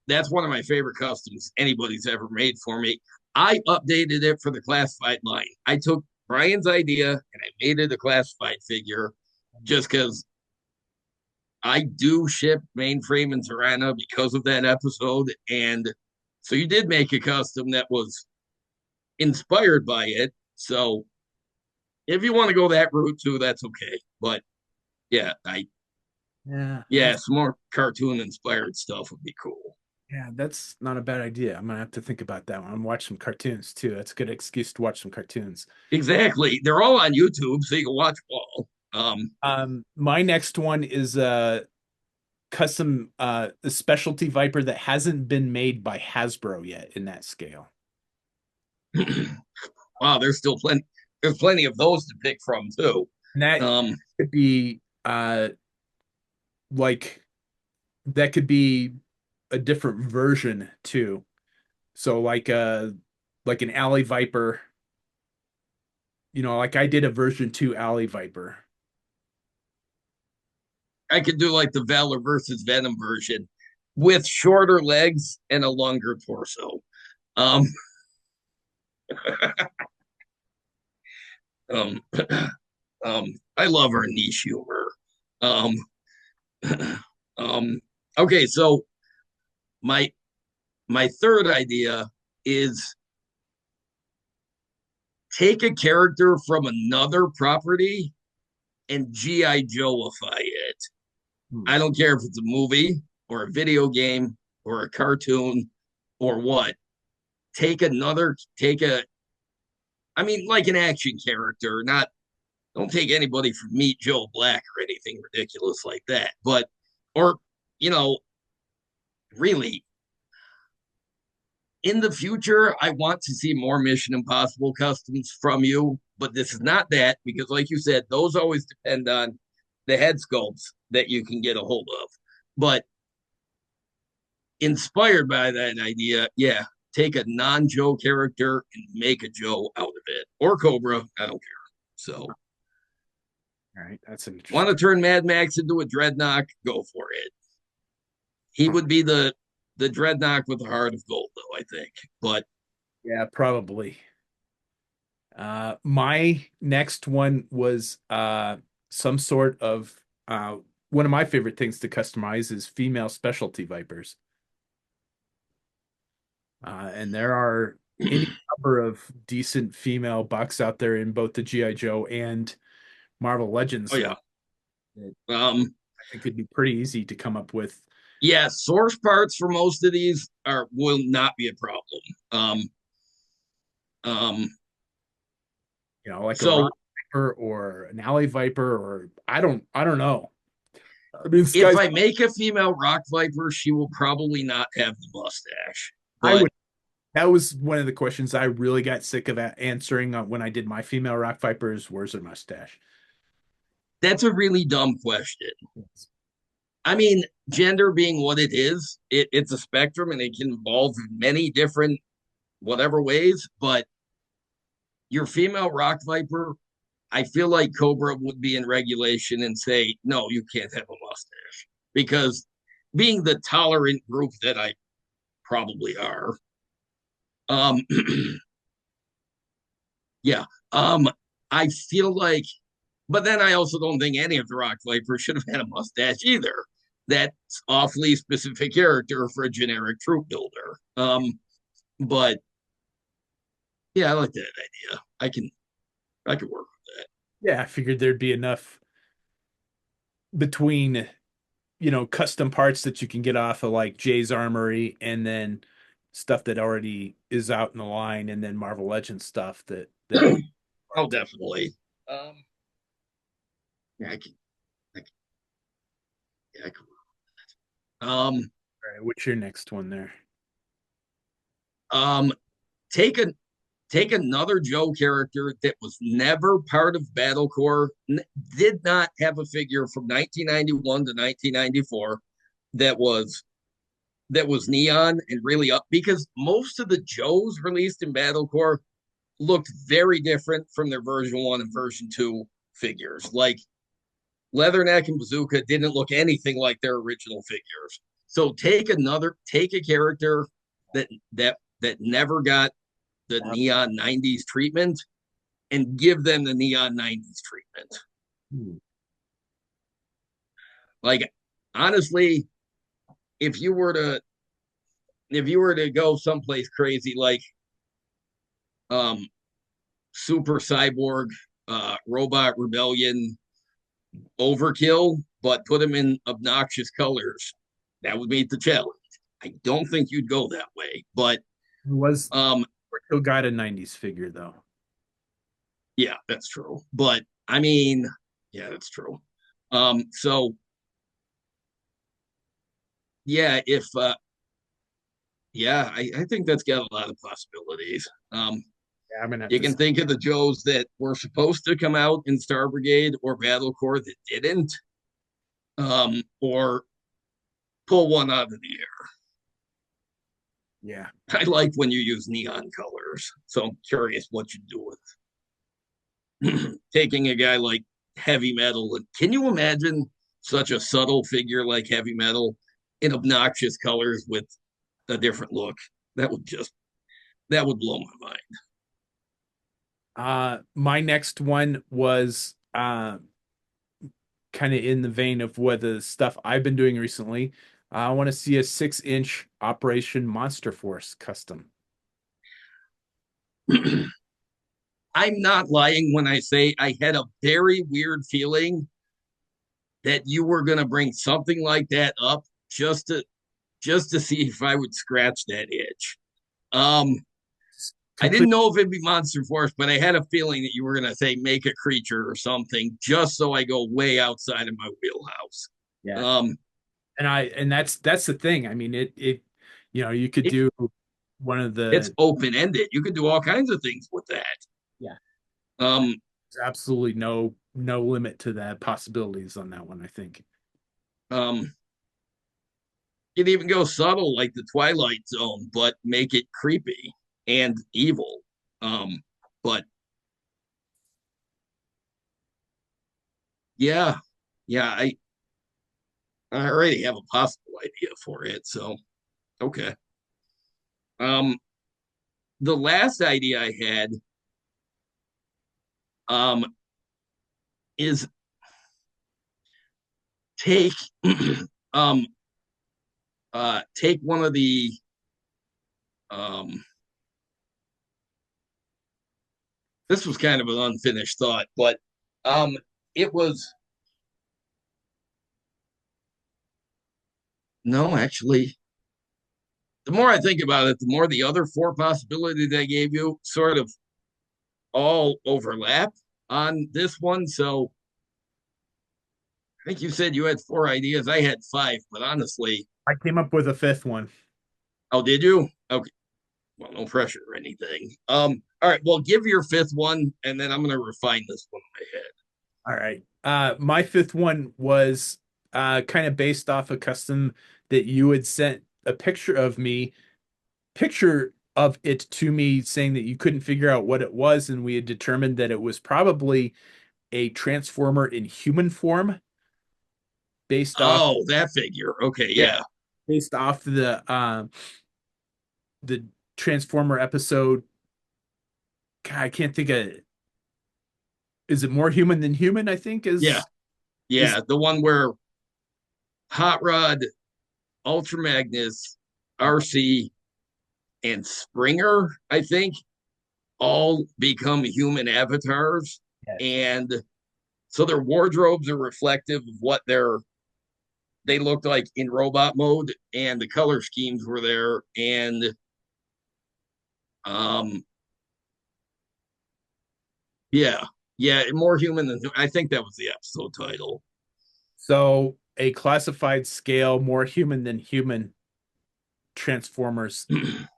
That's one of my favorite customs anybody's ever made for me. I updated it for the classified line. I took Brian's idea and I made it a classified figure just because I do ship Mainframe and Tirana because of that episode, and so you did make a custom that was inspired by it. So if you want to go that route too, that's okay. But yeah, I Yeah, yeah, some more cartoon inspired stuff would be cool. that's not a bad idea. I'm gonna have to think about that one. I'm watch some cartoons too. That's a good excuse to watch some cartoons. Exactly. They're all on YouTube, so you can watch them all. My next one is custom a specialty Viper that hasn't been made by Hasbro yet in that scale. Wow, there's plenty of those to pick from too. And that Um, could be like that could be a different version too. So like an Alley Viper, like I did a version 2 Alley Viper. I could do like the Valor versus Venom version with shorter legs and a longer torso. Um, um, I love her niche humor. Um, okay, so my my third idea is take a character from another property and GI Joeify it. Hmm. I don't care if it's a movie or a video game or a cartoon or what. Take a, I mean, like an action character, not, don't take anybody from Meet Joe Black or anything ridiculous like that. But, or, you know, really, in the future, I want to see more Mission Impossible customs from you. But this is not that because, like you said, those always depend on the head sculpts that you can get a hold of. But inspired by that idea, yeah, take a non-Joe character and make a Joe out of it, or Cobra. I don't care. So, All right, that's want to interesting. turn Mad Max into a dreadnought? Go for it. He Huh. would be the dreadnought with the heart of gold, though. I think, but Yeah, probably. My next one was some sort of one of my favorite things to customize is female specialty Vipers. And there are any number of decent female bucks out there in both the G.I. Joe and Marvel oh Legends yeah, line that um, I think could be pretty easy to come up with. yeah. Source parts for most of these are will not be a problem. Um, um, Like a so Rock Viper or an Alley Viper, or I don't know. I mean, if Sky's I make a female rock viper, she will probably not have the mustache, I but would that was one of the questions I really got sick of answering when I did my female Rock Vipers. Where's her mustache? that's a really dumb question. I mean, gender being what it is, it's a spectrum and it can evolve in many different whatever ways. But your female rock viper, I feel like Cobra would be in regulation and say, no, you can't have a mustache because being the tolerant group that I probably are, um, yeah, I feel like, but then I also don't think any of the rock vipers should have had a mustache either. That's awfully specific character for a generic troop builder. But yeah, I like that idea. I can work with that. Yeah, I figured there'd be enough between, custom parts that you can get off of like Jay's Armory and then stuff that already is out in the line and then Marvel Legends stuff that would Oh, work. definitely. Yeah, I can, yeah, I can. Um, All right, what's your next one there? um, take a take another Joe character that was never part of Battle Corps, did not have a figure from 1991 to 1994 that was neon and really up because most of the Joes released in Battle Corps looked very different from their version 1 and version 2 figures. Like Leatherneck and Bazooka didn't look anything like their original figures. So take a character that never got the Yep. neon 90s treatment and give them the neon 90s treatment. Hmm. Like honestly, if you were to go someplace crazy like um Super Cyborg, Robot Rebellion, Overkill, but put them in obnoxious colors, that would meet the challenge. I don't think you'd go that way, but It was um, still got a 90s figure though. yeah, that's true. But I mean, yeah, that's true. So yeah, if yeah, I think that's got a lot of possibilities. Yeah, I'm gonna have You to can think of the Joes that were supposed to come out in Star Brigade or Battle Corps that didn't, or pull one out of the air. yeah. I like when you use neon colors, so I'm curious what you do with taking a guy like Heavy Metal. And can you imagine such a subtle figure like Heavy Metal in obnoxious colors with a different look? That would just that would blow my mind. My next one was kind of in the vein of what the stuff I've been doing recently. I want to see a 6-inch Operation Monster Force custom. I'm not lying when I say I had a very weird feeling that you were going to bring something like that up just to see if I would scratch that itch. Um, I Complete. didn't know if it'd be Monster Force, but I had a feeling that you were going to say make a creature or something, just so I go way outside of my wheelhouse. Yeah. Um, And that's the thing. I mean, you could it, do one of it's the open ended. You can do all kinds of things with that. yeah. Um, There's absolutely no limit to the possibilities on that one, I think. um, you can even go subtle like the Twilight Zone, but make it creepy and evil. But yeah, yeah, I already have a possible idea for it. So okay. Um, the last idea I had um is take um take one of the um this was kind of an unfinished thought, but um it was no actually the more I think about it, the more the other four possibilities I gave you sort of all overlap on this one. So I think you said you had four ideas. I had five, but honestly, I came up with a fifth one. oh, did you? Okay. Well, no pressure or anything. All right. Well, give your fifth one, and then I'm going to refine this one in my head. All right. My fifth one was kind of based off a custom that you had sent a picture of it to me, saying that you couldn't figure out what it was, and we had determined that it was probably a transformer in human form based off Oh, that figure. Okay. yeah, Yeah. based off the Transformer episode. God, I can't think of is it more human than human, I think Yeah. is Yeah. The one where Hot Rod, Ultra Magnus, RC, and Springer, I think, all become human avatars. yes. And so their wardrobes are reflective of what they looked like in robot mode, and the color schemes were there. And um, yeah, yeah, more human than I think that was the episode title. So a classified scale, more human than human Transformers human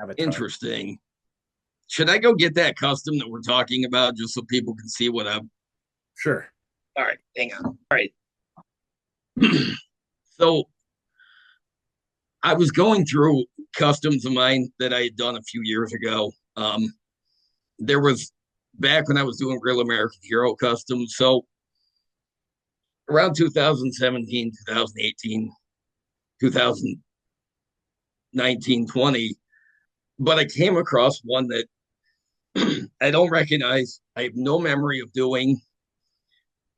avatar. Interesting. Should I go get that custom that we're talking about just so people can see what I'm? Sure. All right, hang on. All right. So I was going through customs of mine that I had done a few years ago. There was back when I was doing Real American Hero customs. So around 2017, 2018, 2019, 20. But I came across one that I don't recognize. I have no memory of doing,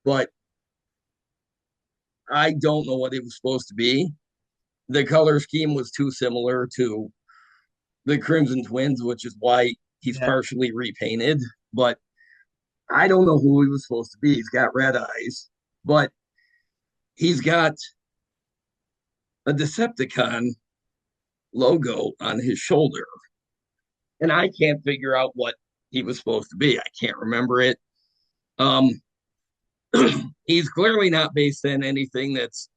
but I don't know what it was supposed to be. The color scheme was too similar to the Crimson Twins, which is why he's Yeah. partially repainted. But I don't know who he was supposed to be. He's got red eyes, but he's got a Decepticon logo on his shoulder. And I can't figure out what he was supposed to be. I can't remember it. Um, he's clearly not based on anything that's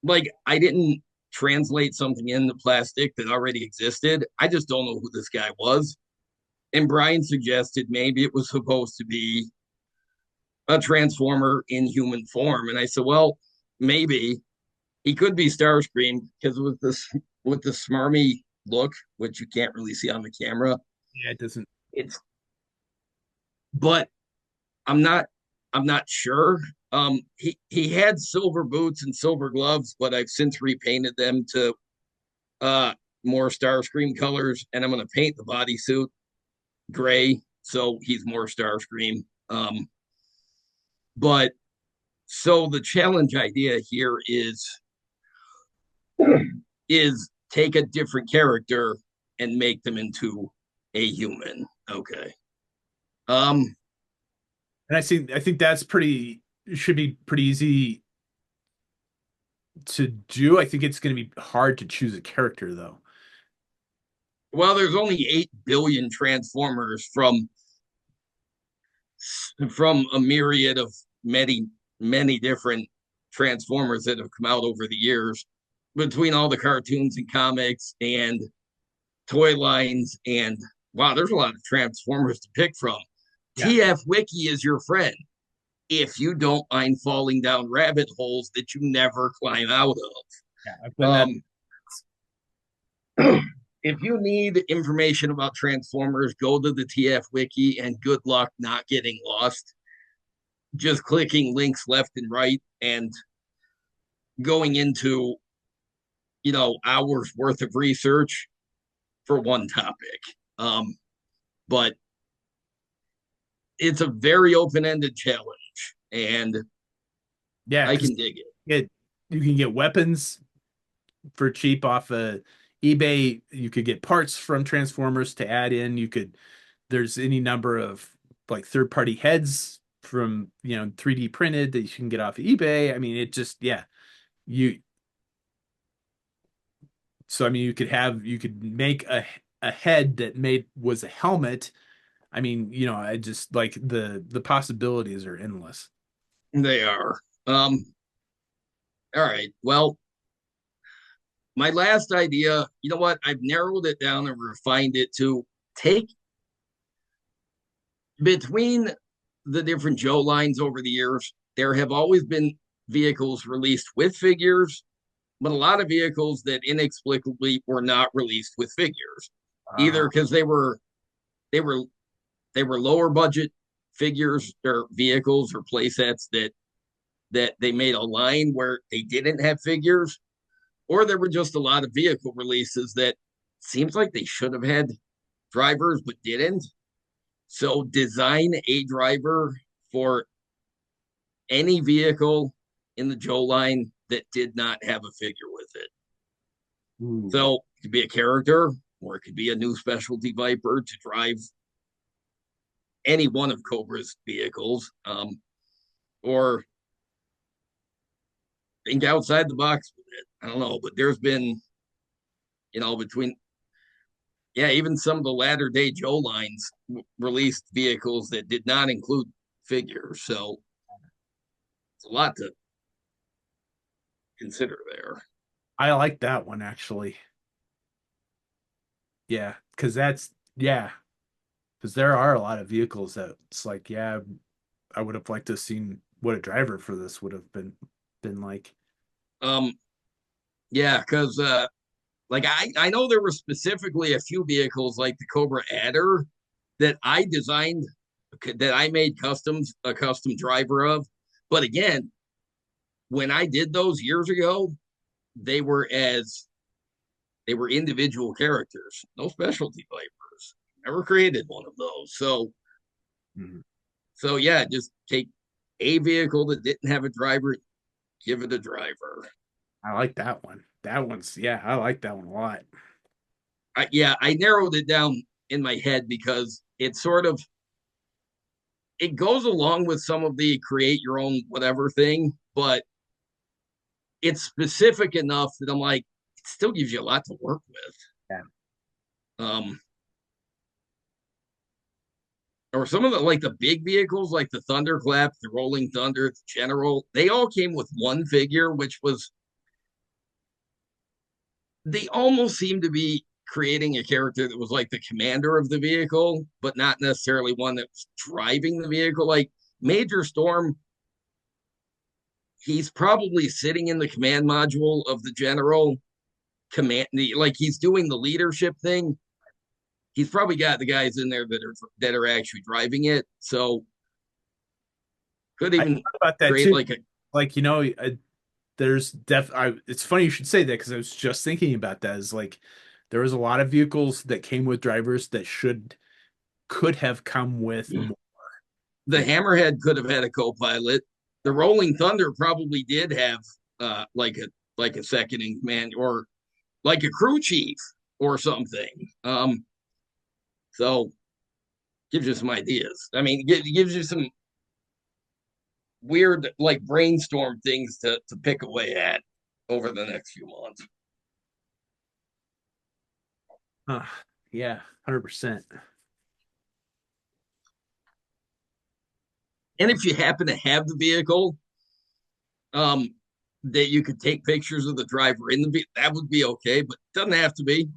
like I didn't translate something into plastic that already existed. I just don't know who this guy was. And Brian suggested maybe it was supposed to be a transformer in human form. And I said, well, maybe he could be Starscream because with the smarmy look, which you can't really see on the camera, Yeah, it doesn't. it's but I'm not I'm not sure. He had silver boots and silver gloves, but I've since repainted them to uh more Starscream colors, and I'm gonna paint the bodysuit gray so he's more Starscream. But so the challenge idea here is take a different character and make them into a human. Okay. Um, And I think that's pretty should be pretty easy to do. I think it's going to be hard to choose a character though. well, there's only 8 billion Transformers from a myriad of many different Transformers that have come out over the years between all the cartoons and comics and toy lines and wow, there's a lot of Transformers to pick from. Yeah. TF Wiki is your friend if you don't mind falling down rabbit holes that you never climb out Yeah, I've of. done that. If you need information about Transformers, go to the TF Wiki and good luck not getting lost. Just clicking links left and right and going into, hours worth of research for one topic. But it's a very open ended challenge and Yeah, I because can dig it. you can get weapons for cheap off of eBay. You could get parts from Transformers to add in. There's any number of like third party heads from 3D printed that you can get off of eBay. I mean, it just yeah. You so I mean you could make a head that made was a helmet. I mean, I just like the possibilities are endless. They are. All right. Well, my last idea, you know what? I've narrowed it down and refined it to take between the different Joe lines over the years. There have always been vehicles released with figures, but a lot of vehicles that inexplicably were not released with figures, either because they were they were lower budget figures or vehicles or playsets that they made a line where they didn't have figures, or there were just a lot of vehicle releases that seems like they should have had drivers but didn't. So design a driver for any vehicle in the Joe line that did not have a figure with it. Ooh. So it could be a character, or it could be a new specialty Viper to drive any one of Cobra's vehicles, or think outside the box with it. I don't know, but there's been, between even some of the latter day Joe lines released vehicles that did not include figures. So it's a lot to consider there. I like that one actually. Yeah, because because there are a lot of vehicles that it's like, yeah, I would have liked to have seen what a driver for this would have been like. Um, yeah, because like I know there were specifically a few vehicles like the Cobra Adder that I designed that I made a custom driver of. But again, when I did those years ago, they were as they were individual characters, no specialty Vipers. Never created one of those. Mhm. So yeah, just take a vehicle that didn't have a driver. give it a driver. I like that one. That one's yeah, I like that one a lot. Yeah, I narrowed it down in my head because it sort of it goes along with some of the create your own whatever thing, but it's specific enough that I'm like, it still gives you a lot to work with. Yeah. Um, or some of the like the big vehicles, like the Thunderclap, the Rolling Thunder, the General, they all came with one figure, which was they almost seemed to be creating a character that was like the commander of the vehicle, but not necessarily one that was driving the vehicle. Like Major Storm, he's probably sitting in the command module of the general command, like he's doing the leadership thing. He's probably got the guys in there that are actually driving it. So could I even thought about that create too. like a Like, there's it's funny you should say that because I was just thinking about that. Is like there was a lot of vehicles that came with drivers that should could have come with more. the Hammerhead could have had a co-pilot. The Rolling Thunder probably did have like a second in command or like a crew chief or something. So gives you some ideas. I mean, it gives you some weird like brainstorm things to pick away at over the next few months. Yeah, 100%. And if you happen to have the vehicle, um, that you could take pictures of the driver in the vehicle, that would be okay, but it doesn't have to be.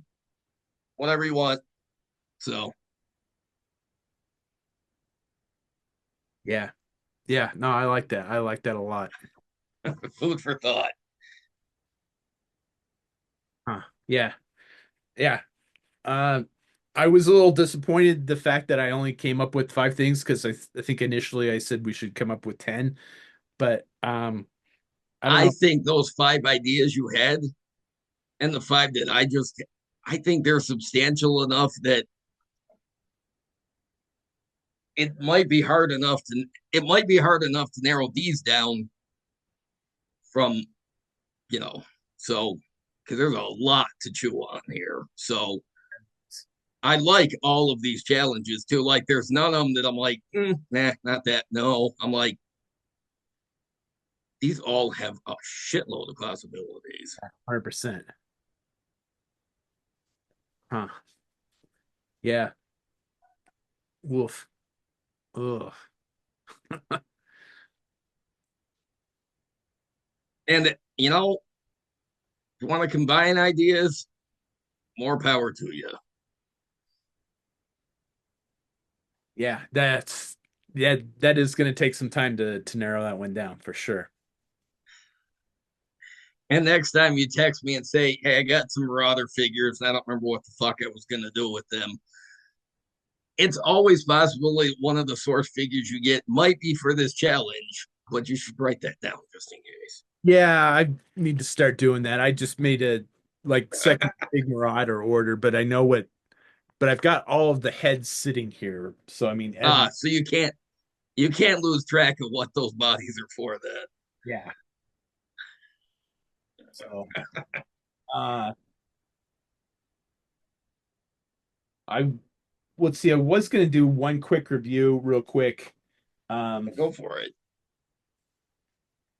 Whatever you want. So Yeah. Yeah, no, I like that. I like that a lot. food for thought. Huh. Yeah. Yeah. Uh, I was a little disappointed the fact that I only came up with five things because I think initially I said we should come up with 10, but I don't I know. think those five ideas you had and the five that I think they're substantial enough that it might be hard enough to it might be hard enough to narrow these down from you know so because there's a lot to chew on here. So I like all of these challenges too. Like there's none of them that I'm like, nah, not that. No, I'm like these all have a shitload of possibilities. 100%. Huh. Yeah. Woof. Ugh. And if you want to combine ideas, more power to you. Yeah, that is going to take some time to narrow that one down for sure. And next time you text me and say, "Hey, I got some Marauder figures, and I don't remember what the fuck I was gonna do with them." It's always possible that one of the source figures you get might be for this challenge, but you should write that down just in case. Yeah, I need to start doing that. I just made a like second big Marauder order, but I know what but I've got all of the heads sitting here. So I mean So you can't lose track of what those bodies are for. Then yeah. So uh I let's see, I was gonna do one quick review real quick. Um go for it.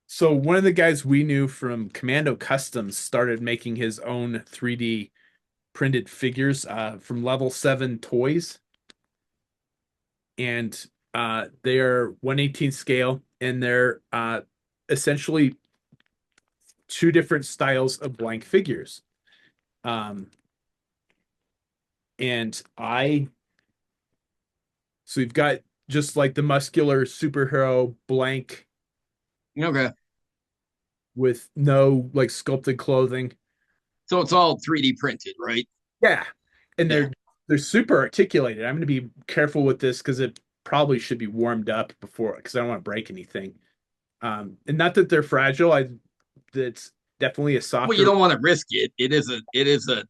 so one of the guys we knew from Commando Customs started making his own 3D printed figures from level 7 toys. And they are 1/18 scale and they're essentially two different styles of blank figures. Um, and I, so we've got just like the muscular superhero blank Okay, with no like sculpted clothing. so it's all 3D printed, right? Yeah. And Yeah. they're super articulated. I'm going to be careful with this because it probably should be warmed up before because I don't want to break anything. And not that they're fragile. That's definitely a Well, you softer. don't want to risk it. It is a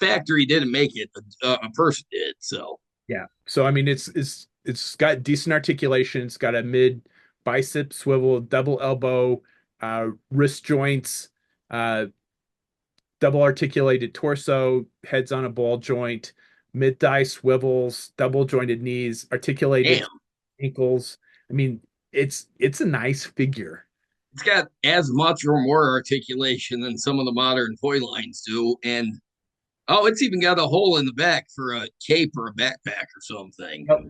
factory didn't make it. A person did. So Yeah. So I mean, it's got decent articulation. It's got a mid bicep swivel, double elbow, wrist joints, uh, double articulated torso, heads on a ball joint, mid thigh swivels, double jointed knees, articulated Damn, ankles. I mean, it's a nice figure. it's got as much or more articulation than some of the modern toy lines do, and oh, it's even got a hole in the back for a cape or a backpack or something. Yep.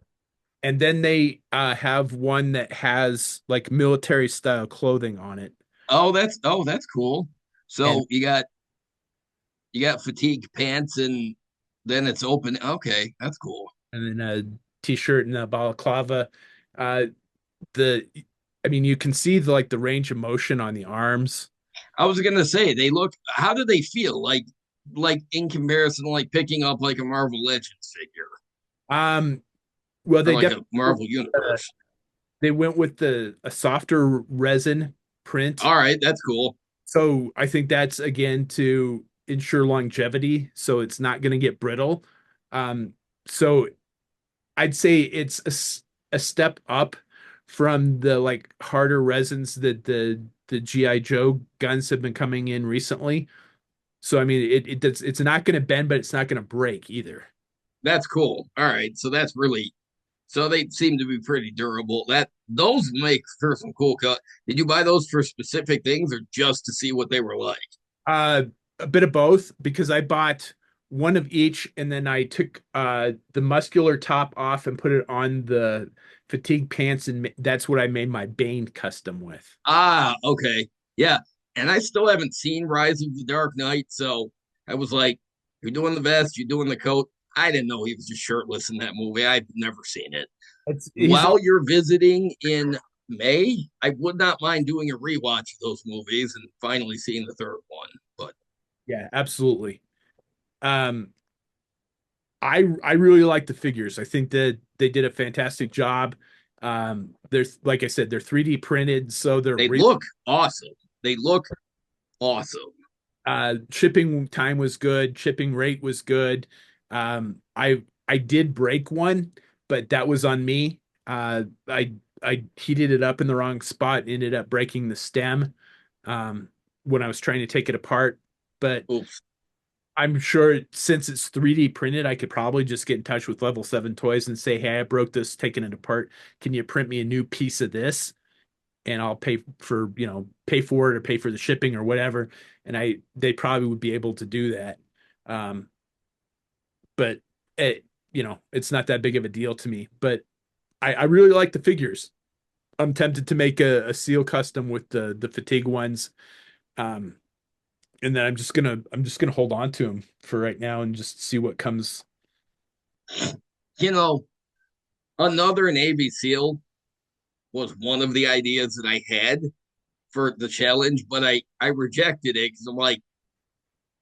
And then they have one that has like military style clothing on it, Oh, that's cool. and So you got fatigue pants and then it's open. Okay, that's cool. then a t-shirt and a balaclava. Uh, the I mean, you can see the like the range of motion on the arms. I was gonna say they look. How do they feel? Like in comparison to like picking up like a Marvel Legends figure Um, well, or like a Marvel Universe. they went with the a softer resin print. All right, that's cool. So I think that's again to ensure longevity, so it's not going to get brittle. So I'd say it's a step up from the like harder resins that the GI Joe guns have been coming in recently. So I mean, it's not going to bend, but it's not going to break either. That's cool. All right, so that's really so they seem to be pretty durable. That those make for some cool cut. Did you buy those for specific things or just to see what they were like? Uh, a bit of both because I bought one of each and then I took the muscular top off and put it on the fatigue pants and that's what I made my Bane custom with. Ah, okay. Yeah. And I still haven't seen Rise of the Dark Knight, so I was like, you're doing the vest, you're doing the coat. I didn't know he was just shirtless in that movie. I've never seen it. It's he's While you're visiting in May, I would not mind doing a rewatch of those movies and finally seeing the third one. But Yeah, absolutely. Um I really like the figures. I think that they did a fantastic job. There's like I said, they're 3D printed, so they're they real. look awesome. They look awesome. Shipping time was good, shipping rate was good. I did break one, but that was on me. I heated it up in the wrong spot, ended up breaking the stem um, when I was trying to take it apart. But Oops. I'm sure since it's 3D printed, I could probably just get in touch with Level 7 Toys and say, "Hey, I broke this, taking it apart. Can you print me a new piece of this?" And I'll pay for it or pay for the shipping or whatever. And they probably would be able to do that. Um, but it's not that big of a deal to me. But I really like the figures. I'm tempted to make a seal custom with the fatigue ones. Um, and then I'm just gonna hold on to them for right now and just see what comes. You know, another Navy SEAL was one of the ideas that I had for the challenge, but I rejected it because I'm like,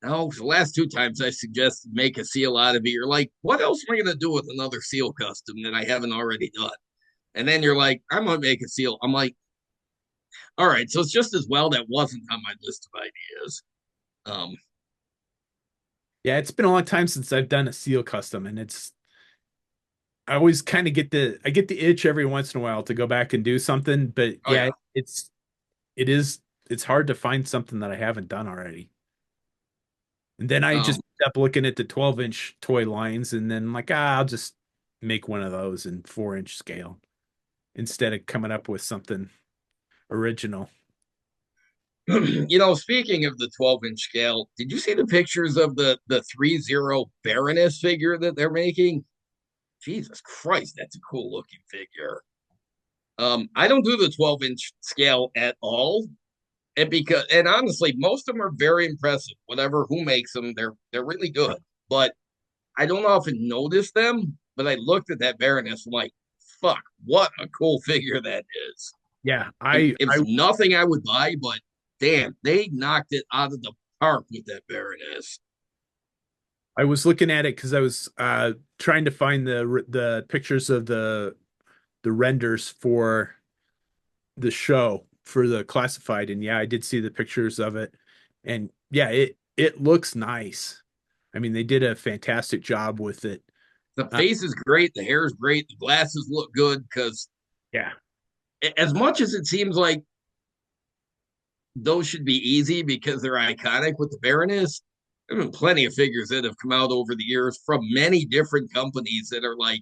no, the last two times I suggested make a seal out of it, you're like, what else am I going to do with another seal custom that I haven't already done? And then you're like, I'm going to make a seal. I'm like, all right, so it's just as well that wasn't on my list of ideas. Um, Yeah, it's been a long time since I've done a seal custom, and I always kind of get the itch every once in a while to go back and do something. But oh yeah, yeah, it's hard to find something that I haven't done already. And then I just um, end up looking at the 12-inch toy lines and then like, I'll just make one of those in 4-inch scale instead of coming up with something original. speaking of the 12-inch scale, did you see the pictures of the 3-0 Baroness figure that they're making? Jesus Christ, that's a cool looking figure. I don't do the 12-inch scale at all. And honestly, most of them are very impressive. Whatever who makes them, they're really good. But I don't often notice them. But I looked at that Baroness, I'm like, fuck, what a cool figure that is. Yeah, It's nothing I would buy, but damn, they knocked it out of the park with that Baroness. I was looking at it because I was trying to find the pictures of the renders for the show for the classified, and yeah, I did see the pictures of it, and yeah, it looks nice. I mean, they did a fantastic job with it. The Uh, face is great, the hair is great, the glasses look good because yeah, as much as it seems like those should be easy because they're iconic with the Baroness, there have been plenty of figures that have come out over the years from many different companies that are like,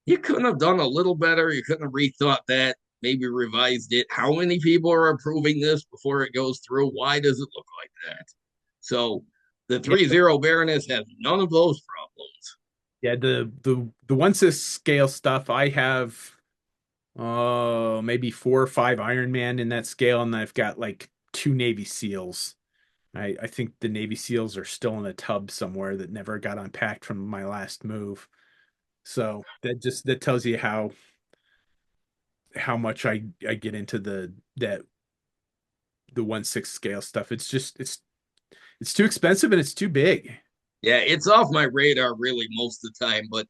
you couldn't have done a little better. You couldn't have rethought that, maybe revised it. How many people are approving this before it goes through? Why does it look like that? So the Yeah, 3-0 Baroness has none of those problems. yeah. The 1/6 scale stuff, I have maybe 4 or 5 Iron Man in that scale, and I've got like 2 Navy SEALs. I think the Navy SEALs are still in a tub somewhere that never got unpacked from my last move. So that tells you how much I get into the 1/6 scale stuff. It's just it's too expensive and it's too big. Yeah, it's off my radar really most of the time, but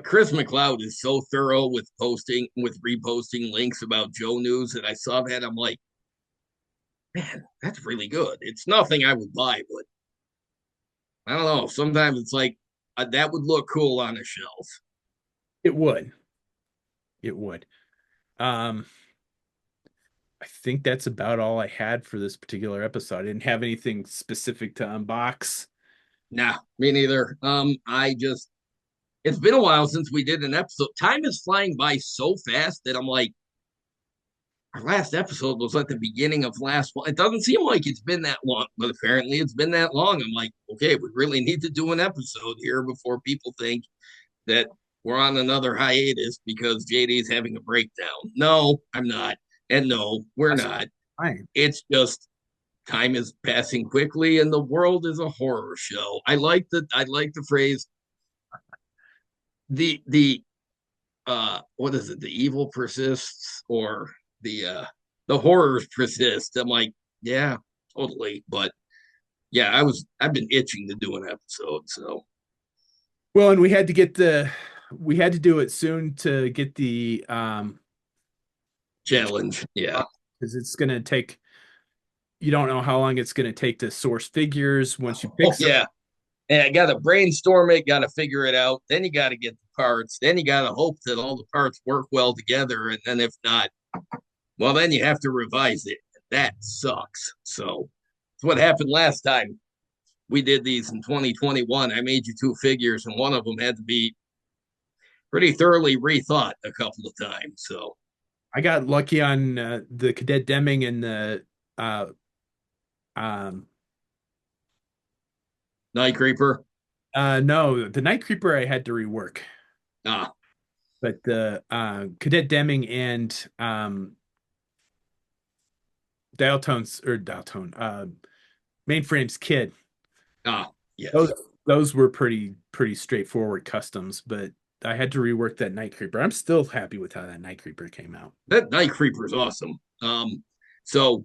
Chris McLeod is so thorough with posting with reposting links about Joe News that I saw that I'm like, man, that's really good. It's nothing I would buy, but I don't know. Sometimes it's like that would look cool on a shelf. It would. It would. Um, I think that's about all I had for this particular episode. I didn't have anything specific to unbox. Nah, me neither. I just it's been a while since we did an episode. Time is flying by so fast that I'm like, our last episode was at the beginning of last one. It doesn't seem like it's been that long, but apparently it's been that long. I'm like, okay, we really need to do an episode here before people think that we're on another hiatus because JD's having a breakdown. No, I'm not. And no, we're That's not. fine. It's just time is passing quickly and the world is a horror show. I like the phrase the what is it? The evil persists or the horrors persist. I'm like, yeah, totally. But yeah, I've been itching to do an episode, so Well, and we had to do it soon to get the challenge. Yeah. because it's gonna take you don't know how long it's gonna take to source figures once you pick Oh some. yeah. And I got to brainstorm it, got to figure it out. Then you got to get the parts. Then you got to hope that all the parts work well together. And then if not, well, then you have to revise it. That sucks. So it's what happened last time. We did these in 2021. I made you 2 figures, and one of them had to be pretty thoroughly rethought a couple of times. So I got lucky on the Cadet Deming and the uh um Night Creeper. no, the Night Creeper I had to rework. Ah, But the Cadet Deming and Dialtone Mainframe's Kid. ah, Those yes. those were pretty straightforward customs, but I had to rework that Night Creeper. I'm still happy with how that Night Creeper came out. That Night Creeper is awesome. So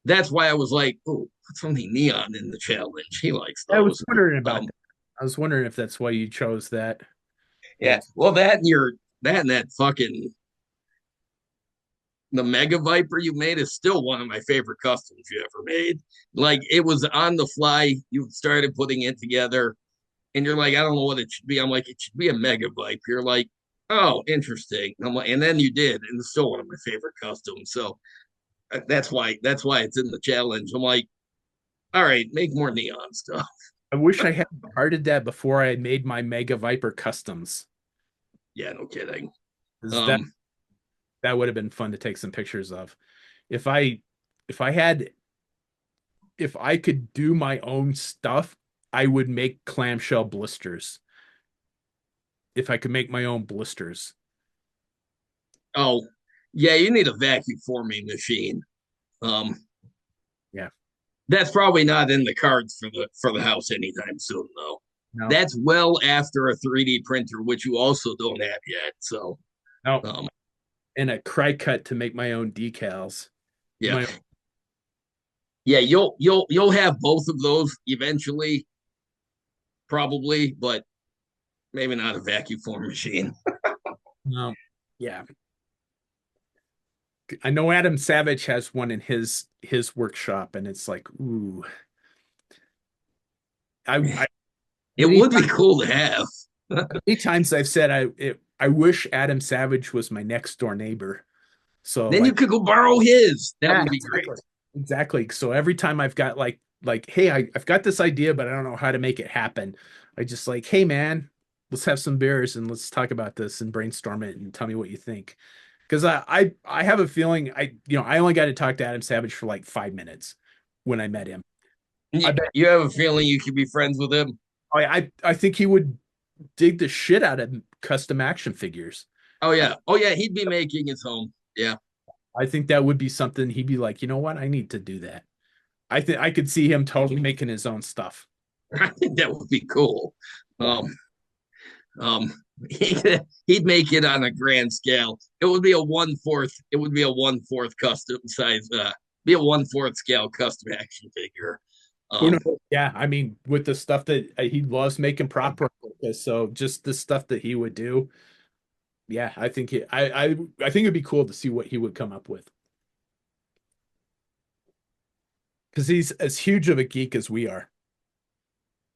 that's why I was like, oh, put something neon in the challenge. He likes I was those. wondering about Um, that. I was wondering if that's why you chose that. yeah. Well, that fucking the Mega Viper you made is still one of my favorite customs you ever made. Like it was on the fly. You started putting it together, and you're like, I don't know what it should be. I'm like, it should be a Mega Viper. You're like, oh, interesting. I'm like, and then you did, and it's still one of my favorite customs. So that's why it's in the challenge. I'm like, all right, make more neon stuff. I wish I had started that before I made my Mega Viper customs. Yeah, no kidding. 'Cause Um, that would have been fun to take some pictures of. If I if I had if I could do my own stuff, I would make clamshell blisters. If I could make my own blisters. oh, yeah, you need a vacuum forming machine. Um, Yeah. that's probably not in the cards for the house anytime soon, though. No. That's well after a 3D printer, which you also don't have yet. So, No. um, And a cry cut to make my own decals. yeah, My yeah, you'll have both of those eventually, probably, but maybe not a vacuum form machine. no. Yeah. I know Adam Savage has one in his workshop, and it's like, ooh. I It many would be cool to have. many times I've said I wish Adam Savage was my next door neighbor. So Then you like, could go borrow his. That yeah, would be great. exactly. Exactly. So every time I've got like, hey, I've got this idea, but I don't know how to make it happen. I just like, hey man, let's have some beers and let's talk about this and brainstorm it and tell me what you think. Because I have a feeling I only got to talk to Adam Savage for like 5 minutes when I met him. I bet You have a feeling you could be friends with him. I think he would dig the shit out of custom action figures. Oh yeah. Oh yeah. He'd be making his home. Yeah. I think that would be something he'd be like, you know what? I need to do that. I think I could see him totally making his own stuff. I think that would be cool. Yeah. Um, um, he'd make it on a grand scale. It would be a 1/4. It would be a 1/4 custom size. Be a 1/4 scale custom action figure. Who Um, knows? Yeah, I mean, with the stuff that he loves making prop replicas, so just the stuff that he would do, yeah, I think I think it'd be cool to see what he would come up with because he's as huge of a geek as we are.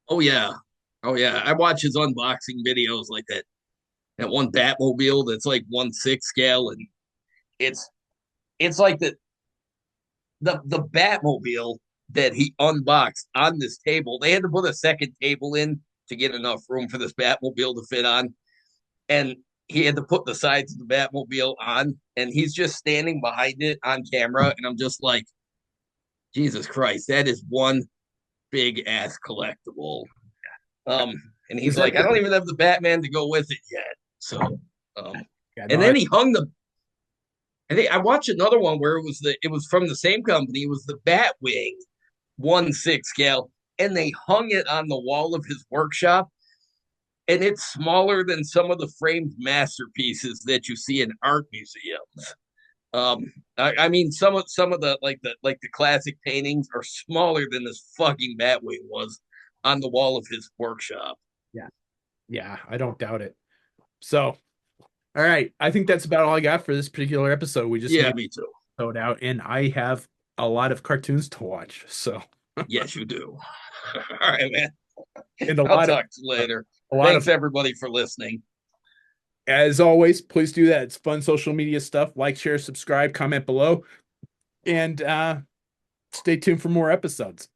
oh yeah. Oh yeah. I watch his unboxing videos like that. That one Batmobile that's like 1/6 scale, and it's it's like the Batmobile that he unboxed on this table. They had to put a second table in to get enough room for this Batmobile to fit on, and he had to put the sides of the Batmobile on, and he's just standing behind it on camera, and I'm just like, Jesus Christ, that is one big ass collectible. Um, and Is he's that like, I don't even have the Batman to go with it yet. So, um, yeah, no, and then he hung the. I think I watched another one where it was from the same company. It was the Batwing 1/6 scale, and they hung it on the wall of his workshop, and it's smaller than some of the framed masterpieces that you see in art museums. I mean, some of the classic paintings are smaller than this fucking Batwing was on the wall of his workshop. yeah, yeah, I don't doubt it. So, all right, I think that's about all I got for this particular episode. We just Yeah, made me too. it out, and I have a lot of cartoons to watch, so Yes, you do. All right, man. and a I'll lot of talk to you later. a lot Thanks of everybody for listening. as always, please do that. It's fun social media stuff. Like, share, subscribe, comment below, and stay tuned for more episodes.